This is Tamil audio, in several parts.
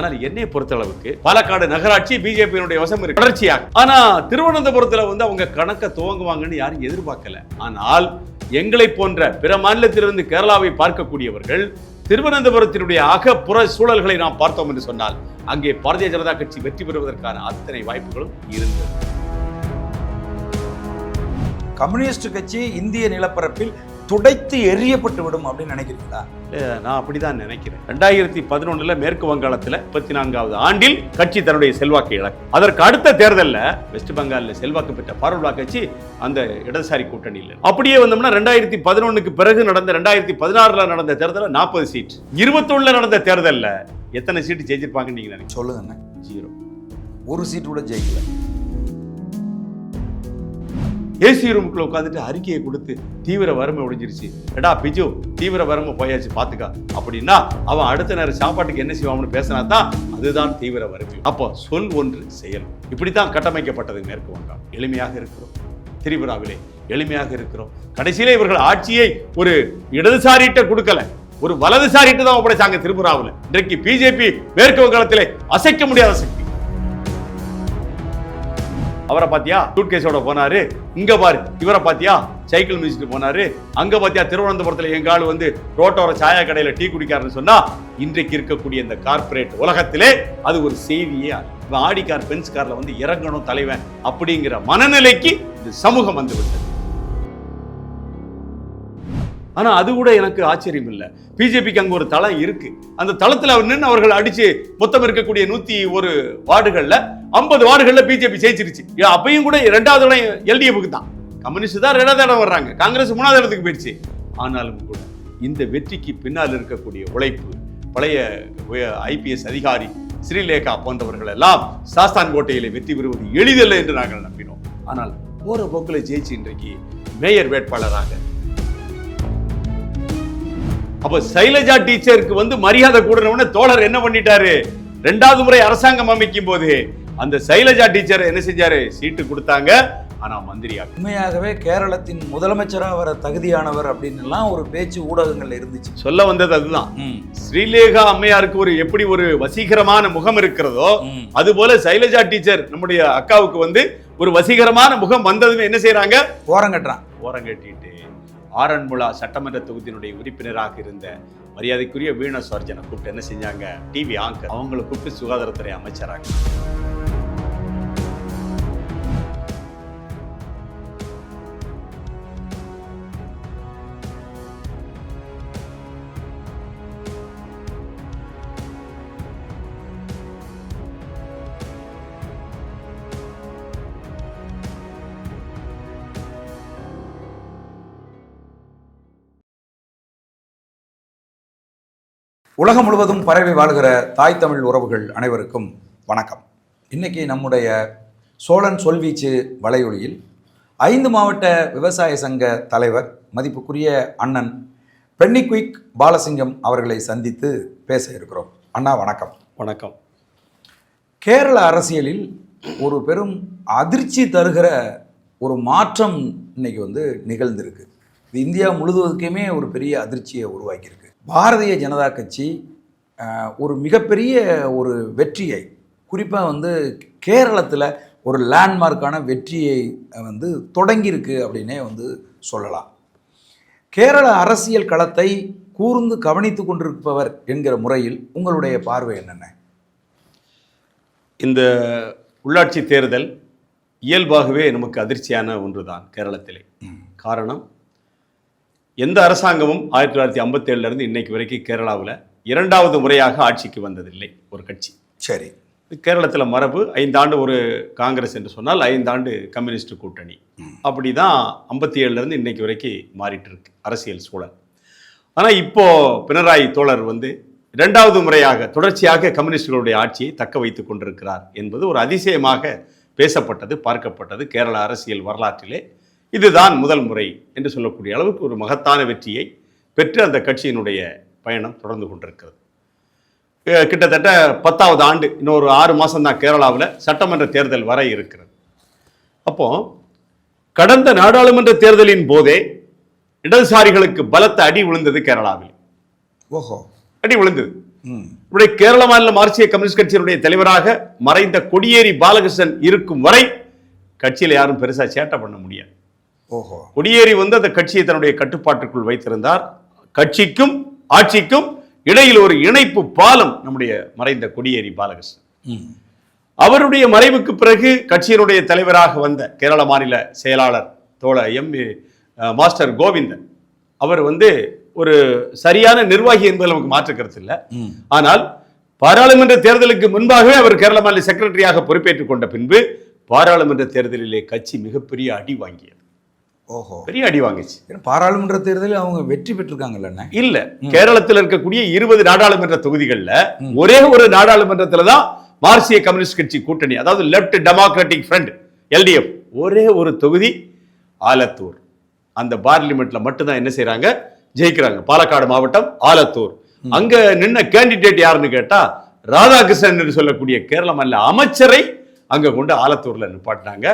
ஆனால் என்னை பொறுத்தளவுக்கு பாலக்காடு நகராட்சி பிஜேபியினுடைய வசம் இருக்கு தொடர்ச்சியாக. ஆனா திருவனந்தபுரத்துல வந்து அவங்க கணக்க துவங்குவாங்கன்னு யாரும் எதிர்பார்க்கல. ஆனால் எங்களை போன்ற பிற மாநிலத்திலிருந்து கேரளாவை பார்க்கக்கூடியவர்கள் திருவனந்தபுரத்தினுடைய அகப்புற சூழல்களை நாம் பார்த்தோம் என்று சொன்னால் அங்கே பாரதிய ஜனதா கட்சி வெற்றி பெறுவதற்கான அத்தனை வாய்ப்புகளும் இருந்தது. கம்யூனிஸ்ட் கட்சி இந்திய நிலப்பரப்பில் துடைத்து எறியப்பட்டு விடும் அப்படின்னு நினைக்கிறீங்களா? நான் அப்படிதான் நினைக்கிறேன். 2011 மேற்கு வங்காளத்தில் 34வது ஆண்டில் கட்சி தன்னுடைய செல்வாக்கை இழக்கும். அதற்கு அடுத்த தேர்தலில் வெஸ்ட் பெங்காலில் செல்வாக்கு பெற்ற ஃபார்வர்ட் கட்சி அந்த இடதுசாரி கூட்டணியில் அப்படியே வந்தோம்னா 2011க்கு பிறகு நடந்த 2016 நடந்த தேர்தலில் 40 சீட், 21 நடந்த தேர்தலில் எத்தனை சீட்டு ஜெயிச்சிருப்பாங்கன்னு நீங்க நினைக்கிறீங்க? சொல்லுங்க. 0. ஒரு சீட்டு கூட ஜெயிக்கல. ஏசி ரூமுக்குள்ள உட்காந்துட்டு அறிக்கையை கொடுத்து தீவிர வறுமை ஒழிஞ்சிருச்சு, எடா பிஜு தீவிர வறுமை போயாச்சு பாத்துக்கா அப்படின்னா அவன் அடுத்த நேரம் சாப்பாட்டுக்கு என்ன செய்வான்னு பேசினா தான் அதுதான் தீவிர வறுமை. அப்போ சொல் ஒன்று செயல் இப்படித்தான் கட்டமைக்கப்பட்டது மேற்கு வங்காளம். எளிமையாக இருக்கிறோம், திரிபுராவிலே எளிமையாக இருக்கிறோம். கடைசியிலே இவர்கள் ஆட்சியை ஒரு இடதுசாரிட்ட கொடுக்கல, ஒரு வலதுசாரிட்டு தான் ஒப்படைச்சாங்க திரிபுராவில். இன்றைக்கு பிஜேபி மேற்கு வங்காளத்திலே அசைக்க முடியாத சக்தி. அவரை பாத்தியா சூட்கேஸோட போனாரு, இங்க பாரு இவரை பாத்தியா சைக்கிள் மிதிச்சுட்டு போனாரு, அங்க பாத்தியா திருவனந்தபுரத்துல எங்க ஆளு வந்து ரோட்டோர சாயா கடையில டீ குடிக்காருன்னு சொன்னா இன்றைக்கு இருக்கக்கூடிய இந்த கார்பரேட் உலகத்திலே அது ஒரு செய்தியே. இவன் ஆடி கார் பென்ஸ் கார்ல வந்து இறங்கணும் தலைவன் அப்படிங்கிற மனநிலைக்கு இந்த சமூகம் வந்து விட்டது. ஆனா அது கூட எனக்கு ஆச்சரியம் இல்லை. பிஜேபிக்கு அங்க ஒரு தளம் இருக்கு, அந்த தளத்துல அவர் நின்று அவர்கள் அடிச்சு மொத்தம் இருக்கக்கூடிய 101 வார்டுகள்ல 50 வார்டுகள்ல பிஜேபி ஜெயிச்சிருச்சு. அப்பயும் கூட 2வது இடம் எல்டிஎஃப்க்கு தான். கம்யூனிஸ்ட் தான் 2வது இடம் வர்றாங்க, காங்கிரஸ் 3வது இடத்துக்கு போயிடுச்சு. ஆனாலும் கூட இந்த வெற்றிக்கு பின்னால் இருக்கக்கூடிய உழைப்பு, பழைய ஐபிஎஸ் அதிகாரி ஸ்ரீலேகா போன்றவர்கள் எல்லாம் சாஸ்தான் கோட்டையிலே வெற்றி பெறுவது எளிதல்ல என்று நாங்கள் நம்பினோம். ஆனால் போற போக்கில் ஜெயிச்சு இன்றைக்கு மேயர் வேட்பாளராக. அப்ப சைலஜா டீச்சருக்கு வந்து மரியாதை கூடனவன தோழர் என்ன பண்ணிட்டாரு, 2வது முறை அரசாங்கம் அமைக்கும் போது அந்த சைலஜா டீச்சர் என்ன செஞ்சாரு, சீட்டு கொடுத்தாங்க. ஆனா மந்திரியாக உண்மையாகவே கேரளத்தின் முதலமைச்சராக வர தகுதியானவர் அப்படின்னு எல்லாம் ஒரு பேச்சு ஊடகங்கள்ல இருந்துச்சு. சொல்ல வந்தது அதுதான். ஸ்ரீலேகா அம்மையாருக்கு ஒரு எப்படி ஒரு வசீகரமான முகம் இருக்கிறதோ அது போல சைலஜா டீச்சர் நம்முடைய அக்காவுக்கு வந்து ஒரு வசீகரமான முகம் வந்ததுன்னு என்ன செய்யறாங்க, ஓரங்கட்டிட்டு ஆரன்முளா சட்டமன்ற தொகுதியினுடைய உறுப்பினராக இருந்த மரியாதைக்குரிய வீண சர்ஜனை கூப்பிட்டு என்ன செஞ்சாங்க, டிவி ஆங்கர் அவங்களை கூப்பிட்டு சுகாதாரத்துறை அமைச்சராக. உலகம் முழுவதும் பரவி வாழ்கிற தாய் தமிழ் உறவுகள் அனைவருக்கும் வணக்கம். இன்னைக்கு நம்முடைய சோழன் சொல்வீச்சு வலையொலியில் 5 மாவட்ட விவசாய சங்க தலைவர் மதிப்புக்குரிய அண்ணன் பென்னிக்விக் பாலசிங்கம் அவர்களை சந்தித்து பேச இருக்கிறோம். அண்ணா வணக்கம். வணக்கம். கேரள அரசியலில் ஒரு பெரும் அதிர்ச்சி தருகிற ஒரு மாற்றம் இன்னைக்கு வந்து நிகழ்ந்திருக்கு. இது இந்தியா முழுவதுக்குமே ஒரு பெரிய அதிர்ச்சியை உருவாக்கியிருக்கு. பாரதிய ஜனதா கட்சி ஒரு மிகப்பெரிய ஒரு வெற்றியை, குறிப்பாக வந்து கேரளத்தில் ஒரு லேண்ட்மார்க்கான வெற்றியை வந்து தொடங்கியிருக்கு அப்படின்னே வந்து சொல்லலாம். கேரள அரசியல் களத்தை கூர்ந்து கவனித்து கொண்டிருப்பவர் என்கிற முறையில் உங்களுடைய பார்வை என்னென்ன? இந்த உள்ளாட்சி தேர்தல் இயல்பாகவே நமக்கு அதிர்ச்சியான ஒன்றுதான் கேரளத்திலே. காரணம், எந்த அரசாங்கமும் 1957 இன்னைக்கு வரைக்கும் கேரளாவில் 2வது முறையாக ஆட்சிக்கு வந்ததில்லை ஒரு கட்சி. சரி, கேரளத்தில் மரபு 5 ஆண்டு ஒரு காங்கிரஸ் என்று சொன்னால் 5 ஆண்டு கம்யூனிஸ்ட் கூட்டணி. அப்படிதான் 57 இன்னைக்கு வரைக்கும் மாறிட்டு இருக்கு அரசியல் சூழல். ஆனால் இப்போ பினராயி தோழர் வந்து 2வது முறையாக தொடர்ச்சியாக கம்யூனிஸ்டுகளுடைய ஆட்சியை தக்க வைத்துக் கொண்டிருக்கிறார் என்பது ஒரு அதிசயமாக பேசப்பட்டது, பார்க்கப்பட்டது. கேரள அரசியல் வரலாற்றிலே இதுதான் முதல் முறை என்று சொல்லக்கூடிய அளவுக்கு ஒரு மகத்தான வெற்றியை பெற்று அந்த கட்சியினுடைய பயணம் தொடர்ந்து கொண்டிருக்கிறது. கிட்டத்தட்ட 10வது ஆண்டு, இன்னொரு 6 மாதம் தான் கேரளாவில் சட்டமன்ற தேர்தல் வர இருக்கிறது. அப்போ கடந்த நாடாளுமன்ற தேர்தலின் போதே இடதுசாரிகளுக்கு பலத்த அடி விழுந்தது கேரளாவில். ஓஹோ, அடி விழுந்தது. இப்படி கேரள மாநில மார்க்சிய கம்யூனிஸ்ட் கட்சியினுடைய தலைவராக மறைந்த கொடியேறி பாலகிருஷ்ணன் இருக்கும் வரை கட்சியில யாரும் பெருசா சேட்டை பண்ண முடியாது. ஓஹோ. கொடியேறி வந்து அந்த கட்சியை தன்னுடைய கட்டுப்பாட்டுக்குள் வைத்திருந்தார். கட்சிக்கும் ஆட்சிக்கும் இடையில் ஒரு இணைப்பு பாலம் நம்முடைய மறைந்த கொடியேறி பாலகிருஷ்ணன். அவருடைய மறைவுக்கு பிறகு கட்சியினுடைய தலைவராக வந்த கேரள மாநில செயலாளர் மாஸ்டர் கோவிந்தன் அவர் வந்து ஒரு சரியான நிர்வாகி என்பதில் நமக்கு மாற்று கருத்து இல்லை. ஆனால் பாராளுமன்ற தேர்தலுக்கு முன்பாகவே அவர் கேரள மாநில செக்ரட்டரியாக பொறுப்பேற்றுக் கொண்ட பின்பு பாராளுமன்ற தேர்தலிலே கட்சி மிகப்பெரிய அடி வாங்கியது. ஓஹோ. பெரிய அடி வாங்கிச்சு. பாராளுமன்ற தேர்தலில் அவங்க வெற்றி பெற்றிருக்காங்கல்ல? இல்ல, கேரளத்தில் இருக்கக்கூடிய 20 நாடாளுமன்ற தொகுதிகள்ல ஒரே ஒரு நாடாளுமன்றத்துல தான் மார்க்சிய கம்யூனிஸ்ட் கட்சி கூட்டணி, அதாவது லெப்ட் டெமோக்ராட்டிக் ஃப்ரண்ட் LDF, ஒரே ஒரு தொகுதி ஆலத்தூர். அந்த பார்லிமெண்ட்ல மட்டும்தான் என்ன செய்யறாங்க, ஜெயிக்கிறாங்க. பாலக்காடு மாவட்டம் ஆலத்தூர். அங்க நின்ன கேண்டிடேட் யாருன்னு கேட்டா ராதாகிருஷ்ணன் என்று சொல்லக்கூடிய கேரள மாநில அமைச்சரை அங்க கொண்டு ஆலத்தூர்ல நிப்பாட்டினாங்க.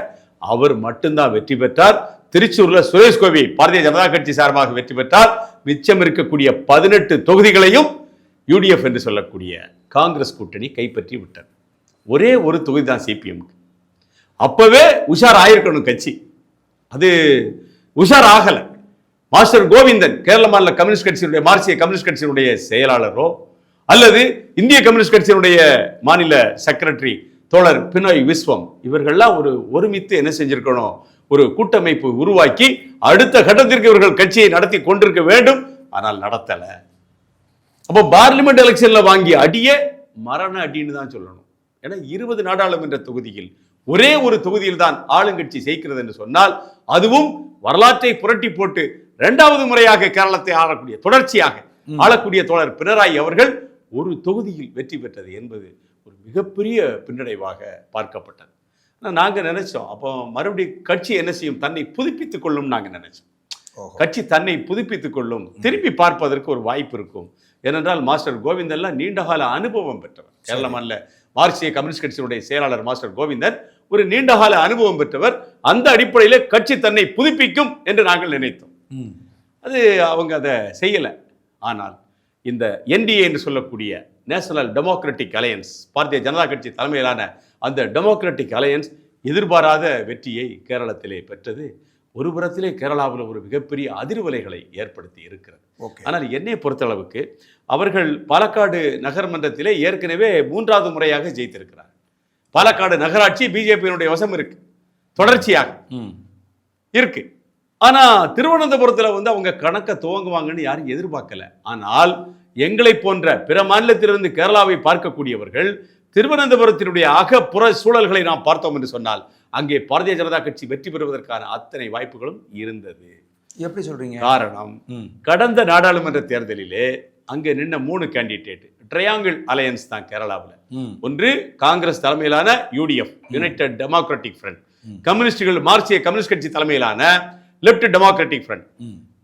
அவர் மட்டும்தான் வெற்றி பெற்றார். திருச்சூர்ல சுரேஷ் கோபி பாரதிய ஜனதா கட்சி சார்பாக வெற்றி பெற்றார். மிச்சம் இருக்கக்கூடிய 18 தொகுதிகளையும் UDF என்று சொல்லக்கூடிய காங்கிரஸ் கூட்டணி கைப்பற்றி விட்டார். ஒரே ஒரு தொகுதி தான் CPM. அப்பவே உஷார் ஆயிருக்கணும் கட்சி, அது உஷார் ஆகல. மாஸ்டர் கோவிந்தன் கேரள மாநில கம்யூனிஸ்ட் கட்சியினுடைய மார்க்சிய கம்யூனிஸ்ட் கட்சியினுடைய செயலாளரோ அல்லது இந்திய கம்யூனிஸ்ட் கட்சியினுடைய மாநில செக்ரட்டரி தோழர் பினோய் விஸ்வம் இவர்கள்லாம் ஒருமித்து என்ன செஞ்சிருக்கணும், ஒரு கூட்டமைப்பு உருவாக்கி அடுத்த கட்டத்திற்கு இவர்கள் கட்சியை நடத்தி கொண்டிருக்க வேண்டும். ஆனால் நடத்தல. அப்போ பார்லிமெண்ட் எலெக்ஷன்ல வாங்கிய அடியே மரண அடின்னு தான் சொல்லணும். ஏன்னா 20 நாடாளுமன்ற தொகுதியில் ஒரே ஒரு தொகுதியில் தான் ஆளுங்கட்சி ஜெயிக்கிறது என்று சொன்னால், அதுவும் வரலாற்றை புரட்டி போட்டு 2வது முறையாக கேரளத்தை ஆளக்கூடிய தொடர்ச்சியாக ஆளக்கூடிய தோழர் பினராயி அவர்கள் ஒரு தொகுதியில் வெற்றி பெற்றது என்பது ஒரு மிகப்பெரிய பின்னடைவாக பார்க்கப்பட்டது. நாங்க நினைச்சோம், அப்போ மறுபடியும் கட்சி என்ன செய்யும், தன்னை புதுப்பித்துக் கொள்ளும். நாங்க நினைச்சோம் கட்சி தன்னை புதுப்பித்துக் கொள்ளும், திருப்பி பார்ப்பதற்கு ஒரு வாய்ப்பு இருக்கும். ஏனென்றால் மாஸ்டர் கோவிந்தன் நீண்டகால அனுபவம் பெற்றவர். கேரள மாநில மார்க்சிய கம்யூனிஸ்ட் கட்சியினுடைய செயலாளர் மாஸ்டர் கோவிந்தன் ஒரு நீண்டகால அனுபவம் பெற்றவர். அந்த அடிப்படையில் கட்சி தன்னை புதுப்பிக்கும் என்று நாங்கள் நினைத்தோம். அது அவங்க அதை செய்யல. ஆனால் இந்த NDA என்று சொல்லக்கூடிய national democratic alliance, Bharatiya Janata கட்சி தலைமையிலான அந்த டெமோக்ராட்டிக் அலையன்ஸ் எதிர்பாராத வெற்றியை கேரளத்திலே பெற்றது. ஒரு புறத்திலே கேரளாவில் ஒரு மிகப்பெரிய அதிர்வலைகளை ஏற்படுத்தி இருக்கிறது. ஆனால் என்னை பொறுத்தளவுக்கு அவர்கள் பாலக்காடு நகர்மன்றத்திலே ஏற்கனவே 3வது முறையாக ஜெயித்திருக்கிறார். பாலக்காடு நகராட்சி பிஜேபியினுடைய வசம் இருக்கு, தொடர்ச்சியாக இருக்கு. ஆனா திருவனந்தபுரத்தில் வந்து அவங்க கணக்கை துவங்குவாங்கன்னு யாரும் எதிர்பார்க்கல. ஆனால் எங்களை போன்ற பிற மாநிலத்திலிருந்து கேரளாவை பார்க்கக்கூடியவர்கள் திருவனந்தபுரத்தினுடைய அகப்புற சூழல்களை நாம் பார்த்தோம் என்று சொன்னால் அங்கே பாரதிய ஜனதா கட்சி வெற்றி பெறுவதற்கான அத்தனை வாய்ப்புகளும் இருந்தது. எப்படி சொல்றீங்க? காரணம், கடந்த நாடாளுமன்ற தேர்தலிலே அங்கே நின்ன 3 கேண்டிடேட் ட்ரையாங்கிள் அலையன்ஸ் தான் கேரளாவில். ஒன்று காங்கிரஸ் தலைமையிலான UDF யுனைடெட் டெமோக்ராட்டிக் ஃப்ரண்ட், கம்யூனிஸ்டுகள் மார்க்சிய கம்யூனிஸ்ட் கட்சி தலைமையிலான லெப்ட் டெமோக்ராட்டிக் ஃப்ரண்ட்,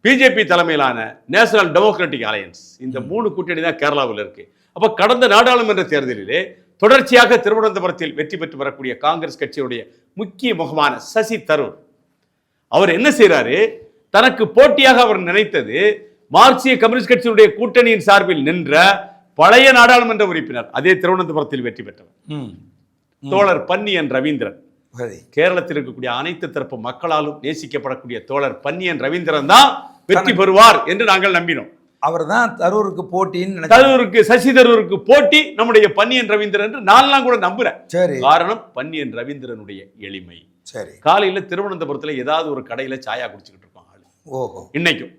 பிஜேபி தலைமையிலான நேஷனல் டெமோக்ராட்டிக் அலையன்ஸ். இந்த 3 கூட்டணி தான் கேரளாவில் இருக்கு. அப்ப கடந்த நாடாளுமன்ற தேர்தலிலே தொடர்ச்சியாக திருவனந்தபுரத்தில் வெற்றி பெற்று வரக்கூடிய காங்கிரஸ் கட்சியுடைய முக்கிய முகமான சசி தரூர் அவர் என்ன செய்யறாரு, தனக்கு போட்டியாக அவர் நினைத்தது மார்க்சிய கம்யூனிஸ்ட் கட்சியுடைய கூட்டணியின் சார்பில் நின்ற பழைய நாடாளுமன்ற உறுப்பினர், அதே திருவனந்தபுரத்தில் வெற்றி பெற்றவர் தோழர் பன்னியன் ரவீந்திரன். கேரளத்தில் இருக்கக்கூடிய அனைத்து தரப்பு மக்களாலும் நேசிக்கப்படக்கூடிய தோழர் பன்னியன் ரவீந்திரன் தான் வெற்றி பெறுவார் என்று நாங்கள் நம்பினோம். அவர் தான் தரூருக்கு போட்டின்னு, தரூருக்கு சசி தரூருக்கு போட்டி நம்முடைய பன்னியன் ரவீந்திரன் என்று நான் கூட நம்புறேன். சரி. காரணம் பன்னியன் ரவீந்திரனுடைய எளிமை. சரி. காலையில திருவனந்தபுரத்துல ஏதாவது ஒரு கடையில சாயா குடிச்சுக்கிட்டு இருப்பாங்க ஆளு. ஓஹோ. இன்னைக்கும்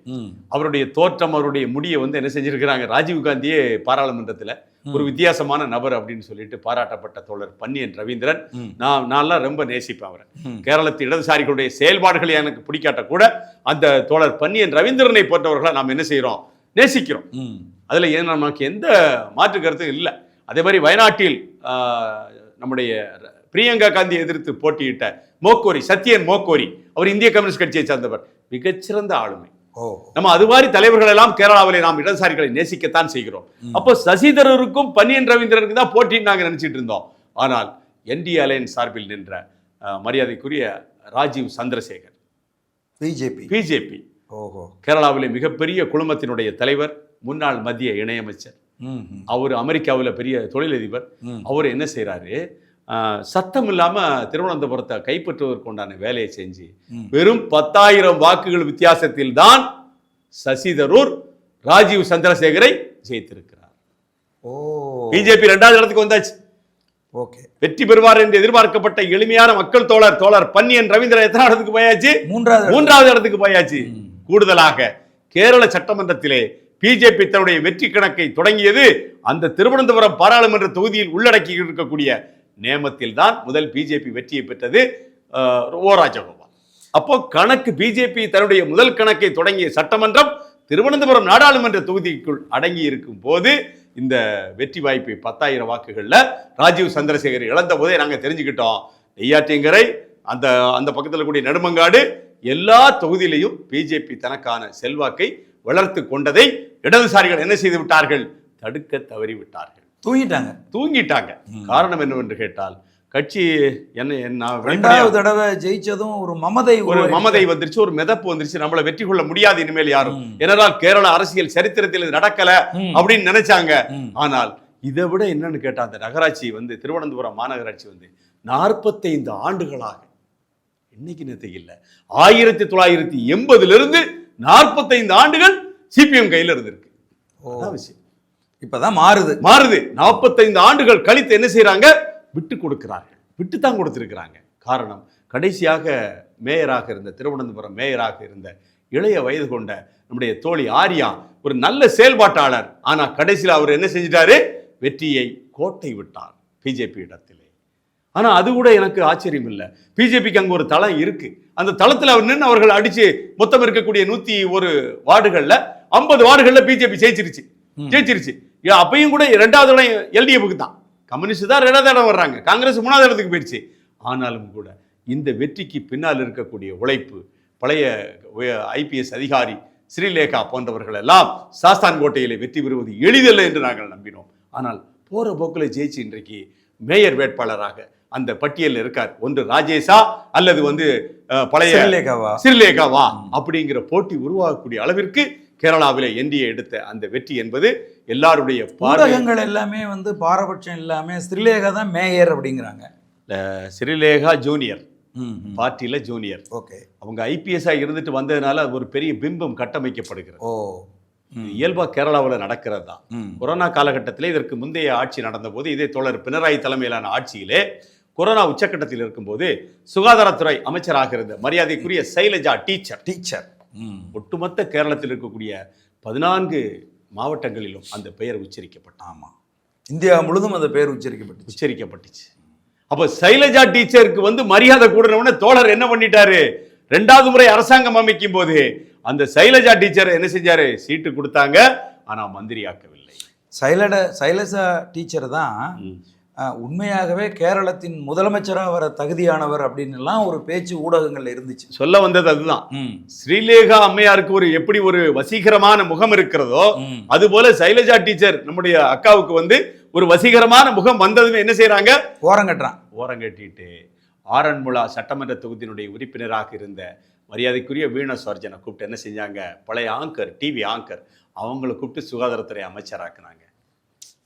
அவருடைய தோற்றம், அவருடைய முடியை வந்து என்ன செஞ்சிருக்கிறாங்க, ராஜீவ் காந்தியே பாராளுமன்றத்துல ஒரு வித்தியாசமான நபர் அப்படின்னு சொல்லிட்டு பாராட்டப்பட்ட தோழர் பன்னியன் ரவீந்திரன். நான்லாம் ரொம்ப நேசிப்பேன் அவரை. கேரளத்து இடதுசாரிகளுடைய செயல்பாடுகளை எனக்கு பிடிக்காட்ட கூட அந்த தோழர் பன்னியன் ரவீந்திரனை போன்றவர்களை நாம் என்ன செய்யறோம், நேசிக்கிறோம். அதுல நமக்கு எந்த மாற்று கருத்தும் இல்லை. அதே மாதிரி வயநாட்டில் நம்முடைய பிரியங்கா காந்தியை எதிர்த்து போட்டியிட்ட மோக்கோரி, சத்யன் மோக்கோரி, அவர் இந்திய கம்யூனிஸ்ட் கட்சியை சார்ந்தவர், மிகச்சிறந்த ஆளுமை. நம்ம அது மாதிரி தலைவர்கள் எல்லாம் கேரளாவிலே நாம் இடதுசாரிகளை நேசிக்கத்தான் செய்கிறோம். அப்போ சசி தரூருக்கும் பன்னியன் ரவீந்திரனுக்கு தான் போட்டின்னு நாங்கள் நினைச்சிட்டு இருந்தோம். ஆனால் NDA அலையன்ஸ் சார்பில் நின்ற மரியாதைக்குரிய ராஜீவ் சந்திரசேகர், பிஜேபி கேரளாவிலே மிகப்பெரிய குழுமத்தினுடைய தலைவர், முன்னாள் மத்திய இணையமைச்சர், அவர் அமெரிக்காவில் பெரிய தொழிலதிபர். அவர் என்ன செய்கிறாரு, சத்தம் இல்லாமல் திருவனந்தபுரத்தை கைப்பற்றுவதற்கு உண்டான வேலையை செஞ்சு வெறும் 10,000 வாக்குகள் வித்தியாசத்தில் தான் சசி தரூர் ராஜீவ் சந்திரசேகரை ஜெயித்திருக்கிறார். பிஜேபி 2வது இடத்துக்கு வந்தாச்சு. ஓகே, வெற்றி பெறுவார் என்று எதிர்பார்க்கப்பட்ட எளிமையான மக்கள் தோழர் பன்னியன் ரவீந்திரன் எத்தனை இடத்துக்கு போயாச்சு? 3வது இடத்துக்கு போயாச்சு. கூடுதலாக கேரள சட்டமன்றத்திலே பிஜேபி தன்னுடைய வெற்றி கணக்கை தொடங்கியது அந்த திருவனந்தபுரம் பாராளுமன்ற தொகுதியில் உள்ளடக்கி இருக்கக்கூடிய நேமத்தில் தான் முதல் பிஜேபி வெற்றியை பெற்றது ஓ ராஜகோபால். அப்போ கணக்கு பிஜேபி தன்னுடைய முதல் கணக்கை தொடங்கிய சட்டமன்றம் திருவனந்தபுரம் நாடாளுமன்ற தொகுதிக்குள் அடங்கி இருக்கும் போது இந்த வெற்றி வாய்ப்பை 10,000 வாக்குகள்ல ராஜீவ் சந்திரசேகர் இழந்த போதே நாங்கள் தெரிஞ்சுக்கிட்டோம். நெய்யாற்றிங்கரை, அந்த அந்த பக்கத்தில் கூடிய நெடுமங்காடு, எல்லா தொகுதியிலையும் பிஜேபி தனக்கான செல்வாக்கை வளர்த்து கொண்டதை இடதுசாரிகள் என்ன செய்து விட்டார்கள்? தடுக்க தவறிவிட்டார்கள். தூங்கிட்டாங்க. காரணம் என்னவென்று கேட்டால், கட்சி என்ன 2வது தடவை ஜெயிச்சதும் ஒரு மமதை வந்துருச்சு, ஒரு மிதப்பு வந்துருச்சு. நம்மள வெற்றி கொள்ள முடியாது இனிமேல் யாரும். ஏனென்றால் கேரள அரசியல் சரித்திரத்தில் இது நடக்கல அப்படின்னு நினைச்சாங்க. ஆனால் இதை விட என்னன்னு கேட்டா, அந்த நகராட்சி திருவனந்தபுரம் மாநகராட்சி 45 ஆண்டுகளாக, இன்னைக்கு நேத்து இல்ல, 1980 45 ஆண்டுகள் சிபிஎம் கையில் இருந்திருக்கு. விஷயம் இப்பதான் மாறுது. 45 ஆண்டுகள் கழித்து என்ன செய்யறாங்க? விட்டு கொடுக்கிறார்கள். விட்டு தான் கொடுத்திருக்கிறாங்க. காரணம், கடைசியாக மேயராக இருந்த, திருவனந்தபுரம் மேயராக இருந்த இளைய வயது கொண்ட நம்முடைய தோழி ஆரியா ஒரு நல்ல செயல்பாட்டாளர். ஆனா கடைசியில் அவர் என்ன செஞ்சிட்டாரு? வெற்றியை கோட்டை விட்டார் பிஜேபி இடத்திலே. ஆனா அது கூட எனக்கு ஆச்சரியம் இல்லை. பிஜேபிக்கு அங்க ஒரு தளம் இருக்கு. அந்த தளத்தில் அவர் நின்று அவர்கள் அடிச்சு மொத்தம் இருக்கக்கூடிய 101 வார்டுகள்ல 50 வார்டுகள்ல பிஜேபி ஜெயிச்சிருச்சு. அப்பையும் கூட 2வது இடம் எல்டிஎஃப்க்கு தான். கம்யூனிஸ்ட் தான் 2வது இடம் வர்றாங்க, காங்கிரஸ் 3வது இடத்துக்கு போயிடுச்சு. ஆனாலும் கூட இந்த வெற்றிக்கு பின்னால் இருக்கக்கூடிய உழைப்பு, பழைய ஐபிஎஸ் அதிகாரி ஸ்ரீலேகா போன்றவர்கள் எல்லாம் சாஸ்தான் கோட்டையிலே வெற்றி பெறுவது எளிதல்ல என்று நாங்கள் நம்பினோம். ஆனால் போற போக்கில் ஜெயிச்சு இன்றைக்கு மேயர் வேட்பாளராக அந்த பட்டியலில் இருக்கார். ஒன்று ராஜேஷா அல்லது பழைய ஸ்ரீலேகாவா அப்படிங்கிற போட்டி உருவாகக்கூடிய அளவிற்கு கேரளாவிலே என்டிஏ எடுத்த அந்த வெற்றி என்பது எல்லாருடைய பாடகங்கள் எல்லாமே பாரபட்சம் இல்லாம ஸ்ரீலேகா தான் மேயர் அப்படிங்கிறாங்க. ஸ்ரீலேகா ஜூனியர், பார்ட்டியில ஜூனியர். ஓகே, அவங்க ஐபிஎஸ்ஆ இருந்துட்டு வந்ததுனால ஒரு பெரிய பிம்பம் கட்டமைக்கப்படுகிறது. இயல்பா கேரளாவில் நடக்கிறது தான். கொரோனா காலகட்டத்திலே இதற்கு முந்தைய ஆட்சி நடந்த போது, இதே தோழர் பினராயி தலைமையிலான ஆட்சியிலே கொரோனா உச்சக்கட்டத்தில் இருக்கும்போது சுகாதாரத்துறை அமைச்சராக இருந்த மரியாதைக்குரிய சைலஜா டீச்சர் ஒட்டுமொத்த கேரளத்தில் இருக்கக்கூடிய 14 மாவட்டங்களிலும் அந்த பெயர் உச்சரிக்கப்பட்டான். ஆமா, இந்தியா முழுதும் அந்த பெயர் உச்சரிக்கப்பட்டுச்சு. அப்ப சைலஜா டீச்சருக்கு மரியாதை கூடனவன தோழர் என்ன பண்ணிட்டாரு? 2வது முறை அரசாங்கம் அமைக்கும் போது அந்த சைலஜா டீச்சர் என்ன செஞ்சாரு? சீட்டு கொடுத்தாங்க, ஆனா மந்திரி ஆக்கவில்லை. சைலஜா டீச்சர் தான் உண்மையாகவே கேரளத்தின் முதலமைச்சராக வர தகுதியானவர் அப்படின்னு ஒரு பேச்சு ஊடகங்கள்ல இருந்துச்சு. சொல்ல வந்தது அதுதான். ஸ்ரீலேகா அம்மையாருக்கு எப்படி ஒரு வசீகரமான முகம் இருக்கிறதோ, அது போல சைலஜா டீச்சர் நம்முடைய அக்காவுக்கு ஒரு வசீகரமான முகம் வந்ததுமே என்ன செய்யறாங்க? ஓரங்கட்டிட்டு ஆரன்முளா சட்டமன்ற தொகுதியினுடைய உறுப்பினராக இருந்த மரியாதைக்குரிய வீண சோர்ஜனை கூப்பிட்டு என்ன செஞ்சாங்க? பழைய ஆங்கர், டிவி ஆங்கர், அவங்களை கூப்பிட்டு சுகாதாரத்துறை அமைச்சராக்குனாங்க.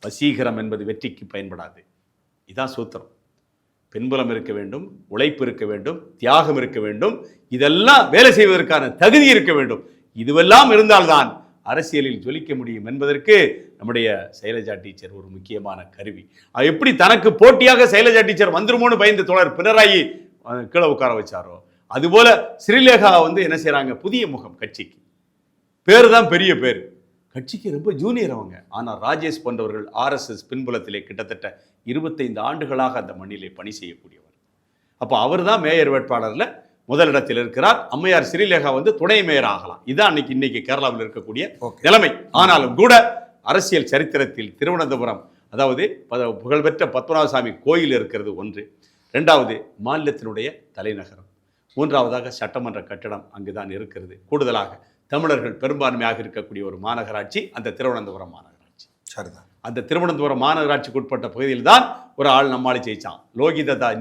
வசீகரம் என்பது வெற்றிக்கு பயன்படாது. இதான் சூத்திரம். பின்புலம் இருக்க வேண்டும், உழைப்பு இருக்க வேண்டும், தியாகம் இருக்க வேண்டும், இதெல்லாம் வேலை செய்வதற்கான தகுதி இருக்க வேண்டும். இதுவெல்லாம் இருந்தால்தான் அரசியலில் ஜொலிக்க முடியும் என்பதற்கு நம்முடைய சைலஜா டீச்சர் ஒரு முக்கியமான கருவி. எப்படி தனக்கு போட்டியாக சைலஜா டீச்சர் வந்துருமோன்னு பயந்து தோழர் பினராயி கீழே உட்கார வச்சாரோ, அதுபோல ஸ்ரீலேகா என்ன செய்யறாங்க? புதிய முகம் கட்சிக்கு. பேரு தான் பெரிய பேர், கட்சிக்கு ரொம்ப ஜூனியர் அவங்க. ஆனால் ராஜேஷ் போன்றவர்கள் RSS பின்புலத்திலே கிட்டத்தட்ட 25 ஆண்டுகளாக அந்த மண்ணிலே பணி செய்யக்கூடியவர். அப்போ அவர் தான் மேயர் வேட்பாளர்ல முதலிடத்தில் இருக்கிறார். அம்மையார் ஸ்ரீலேகா துணை மேயர் ஆகலாம். இதுதான் இன்னைக்கு கேரளாவில் இருக்கக்கூடிய நிலைமை. ஆனாலும் கூட அரசியல் சரித்திரத்தில் திருவனந்தபுரம், அதாவது புகழ்பெற்ற பத்மநாபசாமி கோயில் இருக்கிறது ஒன்று, 2வது மாநிலத்தினுடைய தலைநகரம், 3வதாக சட்டமன்ற கட்டடம் அங்குதான் இருக்கிறது. கூடுதலாக தமிழர்கள் பெரும்பான்மையாக இருக்கக்கூடிய ஒரு மாநகராட்சி அந்த திருவனந்தபுரம் மாநகராட்சி. சரிதான். அந்த திருவனந்தபுரம் மாநகராட்சிக்கு உட்பட்ட பகுதியில் தான் ஒரு ஆள் நம்மால் ஜெயிச்சான்.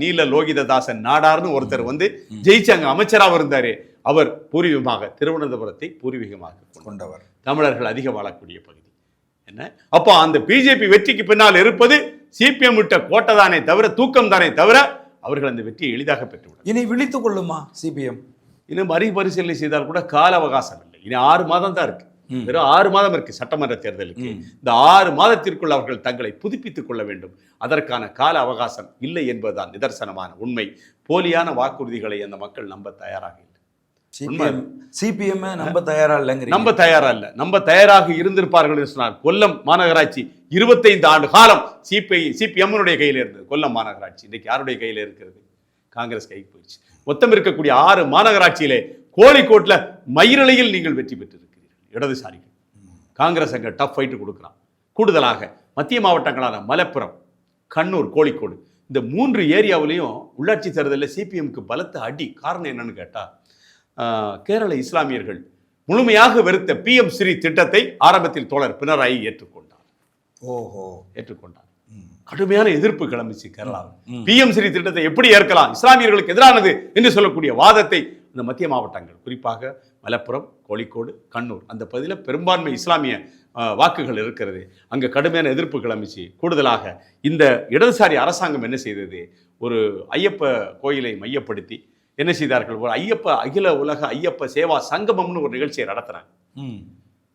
நீல லோகிததாசன் நாடார்னு ஒருத்தர் ஜெயிச்சு அங்க அமைச்சராக இருந்தாரு. அவர் பூர்வீகமாக திருவனந்தபுரத்தை பூர்வீகமாக கொண்டவர். தமிழர்கள் அதிக வாழக்கூடிய பகுதி. என்ன அப்போ அந்த பிஜேபி வெற்றிக்கு பின்னால் இருப்பது சிபிஎம் விட்ட கோட்டை தானே தவிர, தூக்கம் தானே தவிர, அவர்கள் அந்த வெற்றியை எளிதாக பெற்றுவிடும். இனி விழித்துக் கொள்ளுமா சிபிஎம்? இன்னும் மறுபரிசீலனை செய்தால் கூட கால அவகாசம் இல்லை. இனி 6 மாதம் தான் இருக்கு. வெறும் 6 மாதம் இருக்கு சட்டமன்ற தேர்தலுக்கு. இந்த 6 மாதத்திற்குள் அவர்கள் தங்களை புதுப்பித்துக் கொள்ள வேண்டும். அதற்கான கால அவகாசம் இல்லை என்பதுதான் நிதர்சனமான உண்மை. போலியான வாக்குறுதிகளை அந்த மக்கள் நம்ப தயாராக இல்லை. சிபிஎம் நம்ப தயாரா இல்லைங்க. நம்ப தயாரா இல்ல. நம்ப தயாராக இருந்திருப்பார்கள் என்று சொன்னார். கொல்லம் மாநகராட்சி 25 ஆண்டு காலம் சிபிஎம் கையில் இருந்தது. கொல்லம் மாநகராட்சி இன்னைக்கு யாருடைய கையில் இருக்கிறது? காங்கிரஸ் கைக்கு போயிடுச்சு. மொத்தம் இருக்கக்கூடிய 6 மாநகராட்சியிலே கோழிக்கோட்ல மயிரலையில் நீங்கள் வெற்றி பெற்றிருக்கிறீர்கள் இடதுசாரிகள். காங்கிரஸ் அங்க டஃப் ஃபைட் கொடுக்கிறான். கூடுதலாக மத்திய மாவட்டங்களான மலப்புரம், கண்ணூர், கோழிக்கோடு இந்த 3 ஏரியாவிலையும் உள்ளாட்சி தேர்தலில் சிபிஎம்க்கு பலத்த அடி. காரணம் என்னன்னு கேட்டா, கேரள இஸ்லாமியர்கள் முழுமையாக வெறுத்த PM ஸ்ரீ திட்டத்தை ஆரம்பத்தில் தோழர் பினராயி ஏற்றுக்கொண்டார். ஏற்றுக்கொண்டார். கடுமையான எதிர்ப்பு கிளம்பிச்சு கேரளாவில். PM ஸ்ரீ திட்டத்தை எப்படி ஏற்கலாம், இஸ்லாமியர்களுக்கு எதிரானது என்று சொல்லக்கூடிய வாதத்தை இந்த மத்திய மாவட்டங்கள், குறிப்பாக மலப்புரம், கோழிக்கோடு, கண்ணூர் அந்த பகுதியில் பெரும்பான்மை இஸ்லாமிய வாக்குகள் இருக்கிறது. அங்கே கடுமையான எதிர்ப்பு கிளம்பிச்சு. கூடுதலாக இந்த இடதுசாரி அரசாங்கம் என்ன செய்தது, ஒரு ஐயப்ப கோயிலை மையப்படுத்தி என்ன செய்தார்கள், ஒரு அகில உலக ஐயப்ப சேவா சங்கமம்னு ஒரு நிகழ்ச்சியை நடத்துறாங்க.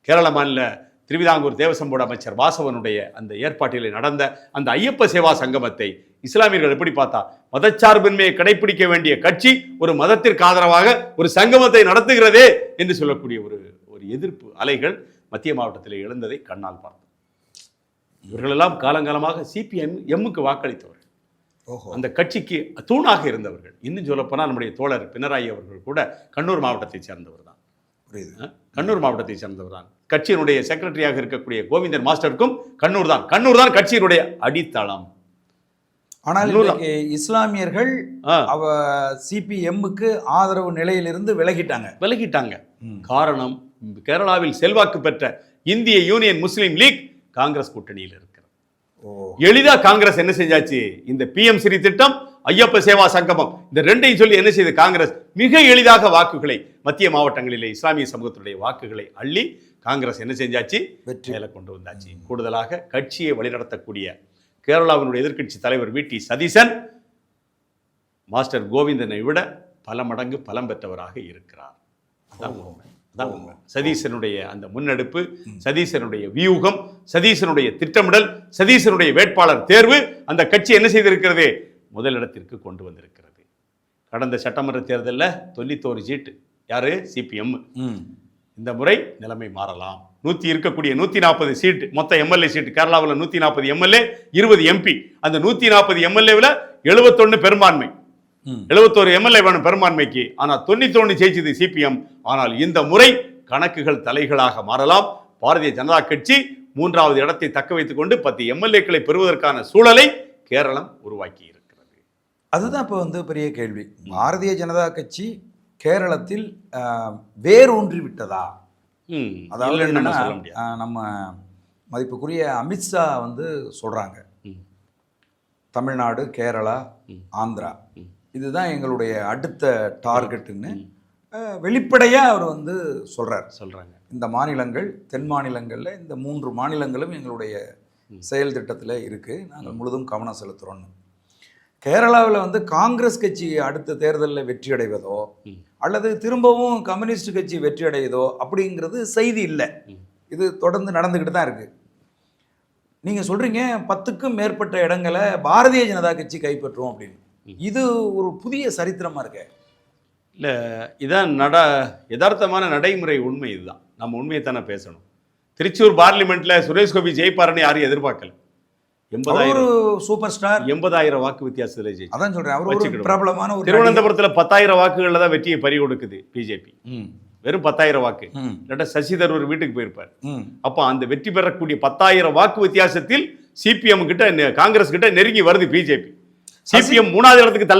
கேரள மாநில திருவிதாங்கூர் தேவசம் போர்டு அமைச்சர் வாசவனுடைய அந்த ஏற்பாட்டிலே நடந்த அந்த ஐயப்ப சேவா சங்கமத்தை இஸ்லாமியர்கள் எப்படி பார்த்தா, மதச்சார்பின்மையை கடைபிடிக்க வேண்டிய கட்சி ஒரு மதத்திற்கு ஆதரவாக ஒரு சங்கமத்தை நடத்துகிறதே என்று சொல்லக்கூடிய ஒரு எதிர்ப்பு அலைகள் மத்திய மாவட்டத்தில் எழுந்ததை கண்ணால் பார்த்தோம். இவர்களெல்லாம் காலங்காலமாக சிபிஎம்முக்கு வாக்களித்தவர்கள், அந்த கட்சிக்கு தூணாக இருந்தவர்கள். இன்னும் சொல்லப்போனால் நம்முடைய தோழர் பினராயி அவர்கள் கூட கண்ணூர் மாவட்டத்தை சேர்ந்தவர் தான். கண்ணூர் மாவட்டத்தை சேர்ந்தவர் தான். கட்சியினுடைய செக்ரட்டரியாக இருக்கக்கூடிய கோவிந்தன் மாஸ்டருக்கும் கண்ணூர் தான் கட்சியினுடைய அடித்தளம். ஆனால் இஸ்லாமியர்கள் சிபிஎம்முக்கு ஆதரவு நிலையிலிருந்து விலகிட்டாங்க. காரணம், கேரளாவில் செல்வாக்கு பெற்ற இந்திய யூனியன் முஸ்லீம் லீக் காங்கிரஸ் கூட்டணியில் இருக்கிறது. எளிதா காங்கிரஸ் என்ன செஞ்சாச்சு, இந்த PM ஸ்ரீ திட்டம், ஐயப்ப சேவா சங்கமம் இந்த ரெண்டையும் சொல்லி என்ன செய்து காங்கிரஸ் மிக எளிதாக வாக்குகளை மத்திய மாவட்டங்களிலே இஸ்லாமிய சமூகத்துடைய வாக்குகளை அள்ளி காங்கிரஸ் என்ன செஞ்சாச்சு, வெற்றியில கொண்டு வந்தாச்சு. கூடுதலாக கட்சியை வழிநடத்தக்கூடிய கேரளாவினுடைய எதிர்க்கட்சி தலைவர் VT சதீசன் மாஸ்டர் கோவிந்தனை விட பல மடங்கு பலம் பெற்றவராக இருக்கிறார். அதான் உண்மை. சதீசனுடைய அந்த முன்னெடுப்பு, சதீசனுடைய வியூகம், சதீசனுடைய திட்டமிடல், சதீசனுடைய வேட்பாளர் தேர்வு அந்த கட்சி என்ன செய்திருக்கிறது, முதலிடத்திற்கு கொண்டு வந்திருக்கிறது. கடந்த சட்டமன்ற தேர்தலில் 91 சீட்டு யாரு, சிபிஎம். இந்த முறை நிலைமை மாறலாம். 140 சீட்டு மொத்த எம்எல்ஏ சீட்டு கேரளாவில் 140 எம்எல்ஏ 20 MP. அந்த 140 எம்எல்ஏவில் 71 பெரும்பான்மை, 71 எம்எல்ஏ வேணும் பெரும்பான்மைக்கு. ஆனால் 91 ஜெயிச்சது சிபிஎம். ஆனால் இந்த முறை கணக்குகள் தலைகளாக மாறலாம். பாரதிய ஜனதா கட்சி 3வது இடத்தை தக்க வைத்துக் கொண்டு 10 எம்எல்ஏக்களை பெறுவதற்கான சூழலை கேரளம் உருவாக்கி இருக்கிறது. அதுதான் இப்போ பெரிய கேள்வி. பாரதிய ஜனதா கட்சி கேரளத்தில் வேரூன்றி விட்டதா? அதாவது நம்ம மதிப்புக்குரிய அமித்ஷா சொல்றாங்க, தமிழ்நாடு, கேரளா, ஆந்திரா இதுதான் எங்களுடைய அடுத்த டார்கெட்டுன்னு வெளிப்படையாக அவர் சொல்கிறாங்க. இந்த மாநிலங்கள், தென் மாநிலங்களில் இந்த 3 மாநிலங்களும் எங்களுடைய செயல் திட்டத்தில் இருக்குது, நாங்கள் முழுதும் கவனம் செலுத்துகிறோன்னு. கேரளாவில் காங்கிரஸ் கட்சி அடுத்த தேர்தலில் வெற்றி அடைவதோ அல்லது திரும்பவும் கம்யூனிஸ்ட் கட்சி வெற்றி அடைவதோ அப்படிங்கிறது செய்தி இல்லை. இது தொடர்ந்து நடந்துக்கிட்டு தான் இருக்குது. நீங்கள் சொல்கிறீங்க 10க்கும் மேற்பட்ட இடங்களை பாரதிய ஜனதா கட்சி கைப்பற்றும் அப்படின்னு. இது ஒரு புதிய சரித்திரமாக இருக்க இல்லை, இதான் யதார்த்தமான நடைமுறை உண்மை. இதுதான் நம்ம உண்மையை தானே பேசணும். திருச்சூர் பார்லிமெண்ட்ல சுரேஷ் கோபி ஜெயிப்பாருன்னு யாரும் எதிர்பார்க்கல. 80,000 சூப்பர் ஸ்டார் 80,000 வாக்கு வித்தியாசத்தில் ஜெயிச்சு. அதான் சொல்றேன், அவர் ஒரு பிரபலமான ஒரு திருவனந்தபுரத்தில் 10,000 வாக்குகள்ல தான் வெற்றியை பறி கொடுக்குது பிஜேபி. வெறும் 10,000 வாக்கு. இல்லாட்டா சசி தரூர் வீட்டுக்கு போயிருப்பார். அப்ப அந்த வெற்றி பெறக்கூடிய 10,000 வாக்கு வித்தியாசத்தில் சிபிஎம் கிட்ட, காங்கிரஸ் கிட்ட நெருங்கி வருது பிஜேபி. சிபிஎம் 3வது இடத்துக்கு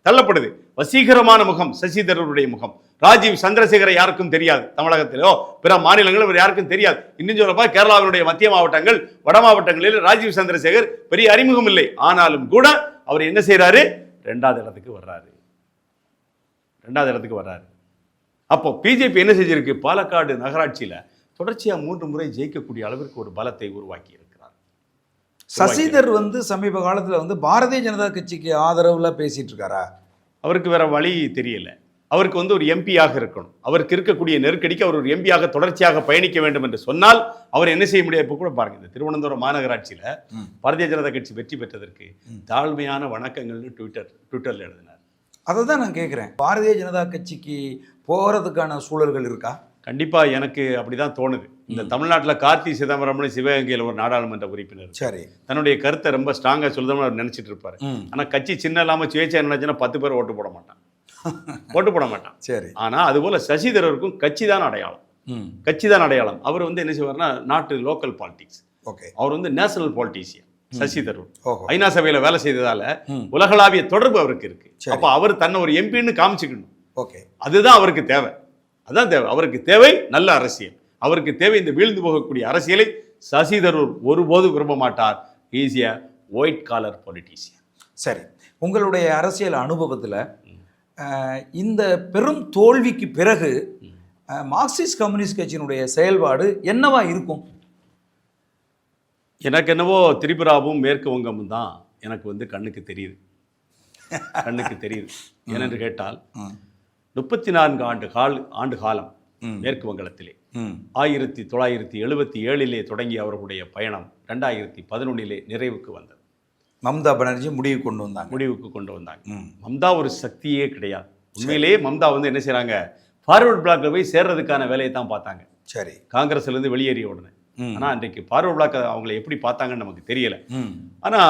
தள்ளப்படுது. வசீகரமான முகம் சசி தரூருடைய முகம். ராஜீவ் சந்திரசேகரை யாருக்கும் தெரியாது, தமிழகத்திலோ பிற மாநிலங்களும் யாருக்கும் தெரியாது. இன்னும் சொல்லப்பா கேரளாவினுடைய மத்திய மாவட்டங்கள், வட மாவட்டங்களில் ராஜீவ் சந்திரசேகர் பெரிய அறிமுகம் இல்லை. ஆனாலும் கூட அவர் என்ன செய்யறாரு, 2வது இடத்துக்கு வர்றாரு. அப்போ பிஜேபி என்ன செஞ்சிருக்கு, பாலக்காடு நகராட்சியில தொடர்ச்சியாக 3 முறை ஜெயிக்கக்கூடிய அளவிற்கு ஒரு பலத்தை உருவாக்கி இருக்கிறார். சசிதர் வந்து சமீப காலத்தில் வந்து பாரதிய ஜனதா கட்சிக்கு ஆதரவுல பேசிட்டு இருக்காரா? அவருக்கு வேற வழி தெரியல. அவருக்கு வந்து ஒரு எம்பியாக இருக்கணும். அவருக்கு இருக்கக்கூடிய நெருக்கடிக்கு அவர் ஒரு எம்பியாக தொடர்ச்சியாக பயணிக்க வேண்டும் என்று சொன்னால் அவர் என்ன செய்ய முடியாது? இப்போ கூட பாருங்க, இந்த திருவனந்தபுரம் மாநகராட்சியில் பாரதிய ஜனதா கட்சி வெற்றி பெற்றதற்கு தாழ்மையான வணக்கங்கள்னு ட்விட்டரில் எழுதினார். அதை தான் நான் கேட்குறேன். பாரதிய ஜனதா கட்சிக்கு போகிறதுக்கான சூழல்கள் இருக்கா? கண்டிப்பாக எனக்கு அப்படிதான் தோணுது. இந்த தமிழ்நாட்டில் கார்த்தி சிதம்பரம்னு சிவகங்கையில் ஒரு நாடாளுமன்ற உறுப்பினர் சரி, தன்னுடைய கருத்தை ரொம்ப ஸ்ட்ராங்காக சொல்லுதோம்னு அவர் நினச்சிட்டு இருப்பார். ஆனால் கட்சி சின்ன இல்லாமல் சுயேட்சை நினைச்சுன்னா 10 பேர் ஓட்டு போட மாட்டான். சரி. ஆனால் அதுபோல் சசிதரருக்கும் கட்சி தான் அடையாளம். அவர் வந்து என்ன செய்வார்னா, நாட்டு லோக்கல் பாலிடிக்ஸ். ஓகே. அவர் வந்து நேஷனல் பாலிட்டிஷியன் சசிதரூர். ஐநா சபையில் வேலை செய்ததால உலகளாவிய தொடர்பு அவருக்கு இருக்கு. அப்போ அவர் தன்னை ஒரு எம்பின்னு காமிச்சுக்கணும். ஓகே, அதுதான் அவருக்கு தேவை. அவருக்கு தேவை நல்ல அரசியல். அவருக்கு தேவை இந்த வீழ்ந்து போகக்கூடிய அரசியலை சசிதரூர் ஒருபோது விரும்ப மாட்டார். Is a white collar politician. சரி, உங்களுடைய அரசியல் அனுபவத்தில் இந்த பெரும் தோல்விக்கு பிறகு மார்க்சிஸ்ட் கம்யூனிஸ்ட் கட்சியினுடைய செயல்பாடு என்னவா இருக்கும்? எனக்கு என்னவோ திரிபுராவும் மேற்கு வங்கமும் தான் எனக்கு வந்து கண்ணுக்கு தெரியுது. ஏனென்று கேட்டால் 34 ஆண்டு காலம் மேற்கு வங்கத்திலே 1977 தொடங்கி அவர்களுடைய பயணம் 2011 நிறைவுக்கு வந்தது. மம்தா பானர்ஜி முடிவுக்கு கொண்டு வந்தாங்க. மம்தா ஒரு சக்தியே கிடையாது. உண்மையிலேயே மம்தா வந்து என்ன செய்றாங்க, ஃபார்வர்ட் பிளாக்ல போய் சேர்றதுக்கான வேலையை தான் பார்த்தாங்க. சரி, காங்கிரஸ்ல இருந்து வெளியேறிய உடனே. ஆனா அன்றைக்கு ஃபார்வர்ட் பிளாக் அவங்களை எப்படி பார்த்தாங்கன்னு நமக்கு தெரியல. ஆனா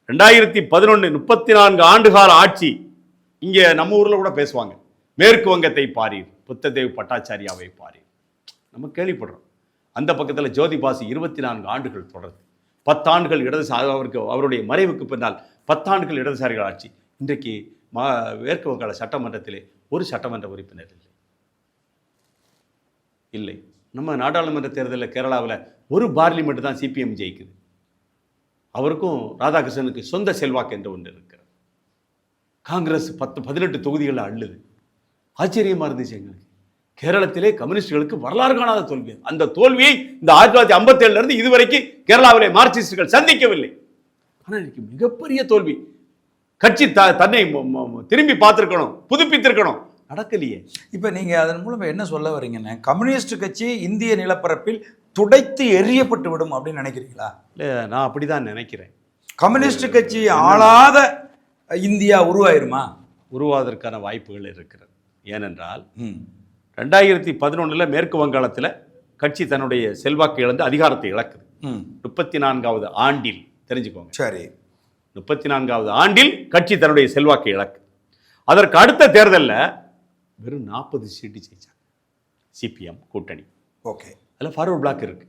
2011 34 ஆண்டுகால ஆட்சி. இங்க நம்ம ஊர்ல கூட பேசுவாங்க, மேற்கு வங்கத்தை பாரீர், புத்ததேவ் பட்டாச்சாரியாவை பாரீர். நம்ம கேள்விப்படுறோம். அந்த பக்கத்தில் ஜோதி பாசு 24 ஆண்டுகள் தொடர்ந்து 10 ஆண்டுகள் இடதுசாரி, அவருடைய மறைவுக்கு பின்னால் 10 ஆண்டுகள் இடதுசாரிகள் ஆட்சி. இன்றைக்கு மேற்கு வங்காள சட்டமன்றத்திலே ஒரு சட்டமன்ற உறுப்பினர் இல்லை. நம்ம நாடாளுமன்ற தேர்தலில் கேரளாவில் ஒரு பார்லிமெண்ட் தான் சிபிஎம் ஜெயிக்குது. அவருக்கும் ராதாகிருஷ்ணனுக்கு சொந்த செல்வாக்கு என்று ஒன்று இருக்கிறது. காங்கிரஸ் 18 தொகுதிகளில் அள்ளுது. ஆச்சரியமா இருந்துச்சு எங்களுக்கு. கேரளத்திலே கம்யூனிஸ்டுகளுக்கு வரலாறு காணாத தோல்வி. அந்த தோல்வியை இந்த 1957 இருந்து இதுவரைக்கும் கேரளாவிலே மார்க்சிஸ்டுகள் சந்திக்கவில்லை. ஆனால் இன்னைக்கு மிகப்பெரிய தோல்வி. கட்சி தன்னை திரும்பி பார்த்திருக்கணும், புதுப்பித்திருக்கணும், நடக்கலையே. இப்போ நீங்க அதன் மூலம் என்ன சொல்ல வரீங்கன்னா, கம்யூனிஸ்ட் கட்சி இந்திய நிலப்பரப்பில் துடைத்து எறியப்பட்டு விடும் அப்படின்னு நினைக்கிறீங்களா? இல்லை, நான் அப்படிதான் நினைக்கிறேன். கம்யூனிஸ்ட் கட்சி ஆளாத இந்தியா உருவாயிருமா? உருவாவதற்கான வாய்ப்புகள் இருக்கிறது. ஏனென்றால் 2011 மேற்கு வங்காளத்தில் கட்சி தன்னுடைய செல்வாக்கு இழந்து அதிகாரத்தை இழக்குது. 34வது ஆண்டில் தெரிஞ்சுக்கோங்க. சரி, 34வது ஆண்டில் கட்சி தன்னுடைய செல்வாக்கை இழக்கு. அதற்கு அடுத்த தேர்தலில் வெறும் 40 சீட்டு ஜெயிச்சாங்க சிபிஎம் கூட்டணி. ஓகே, அதில் ஃபார்வர்ட் பிளாக் இருக்கு.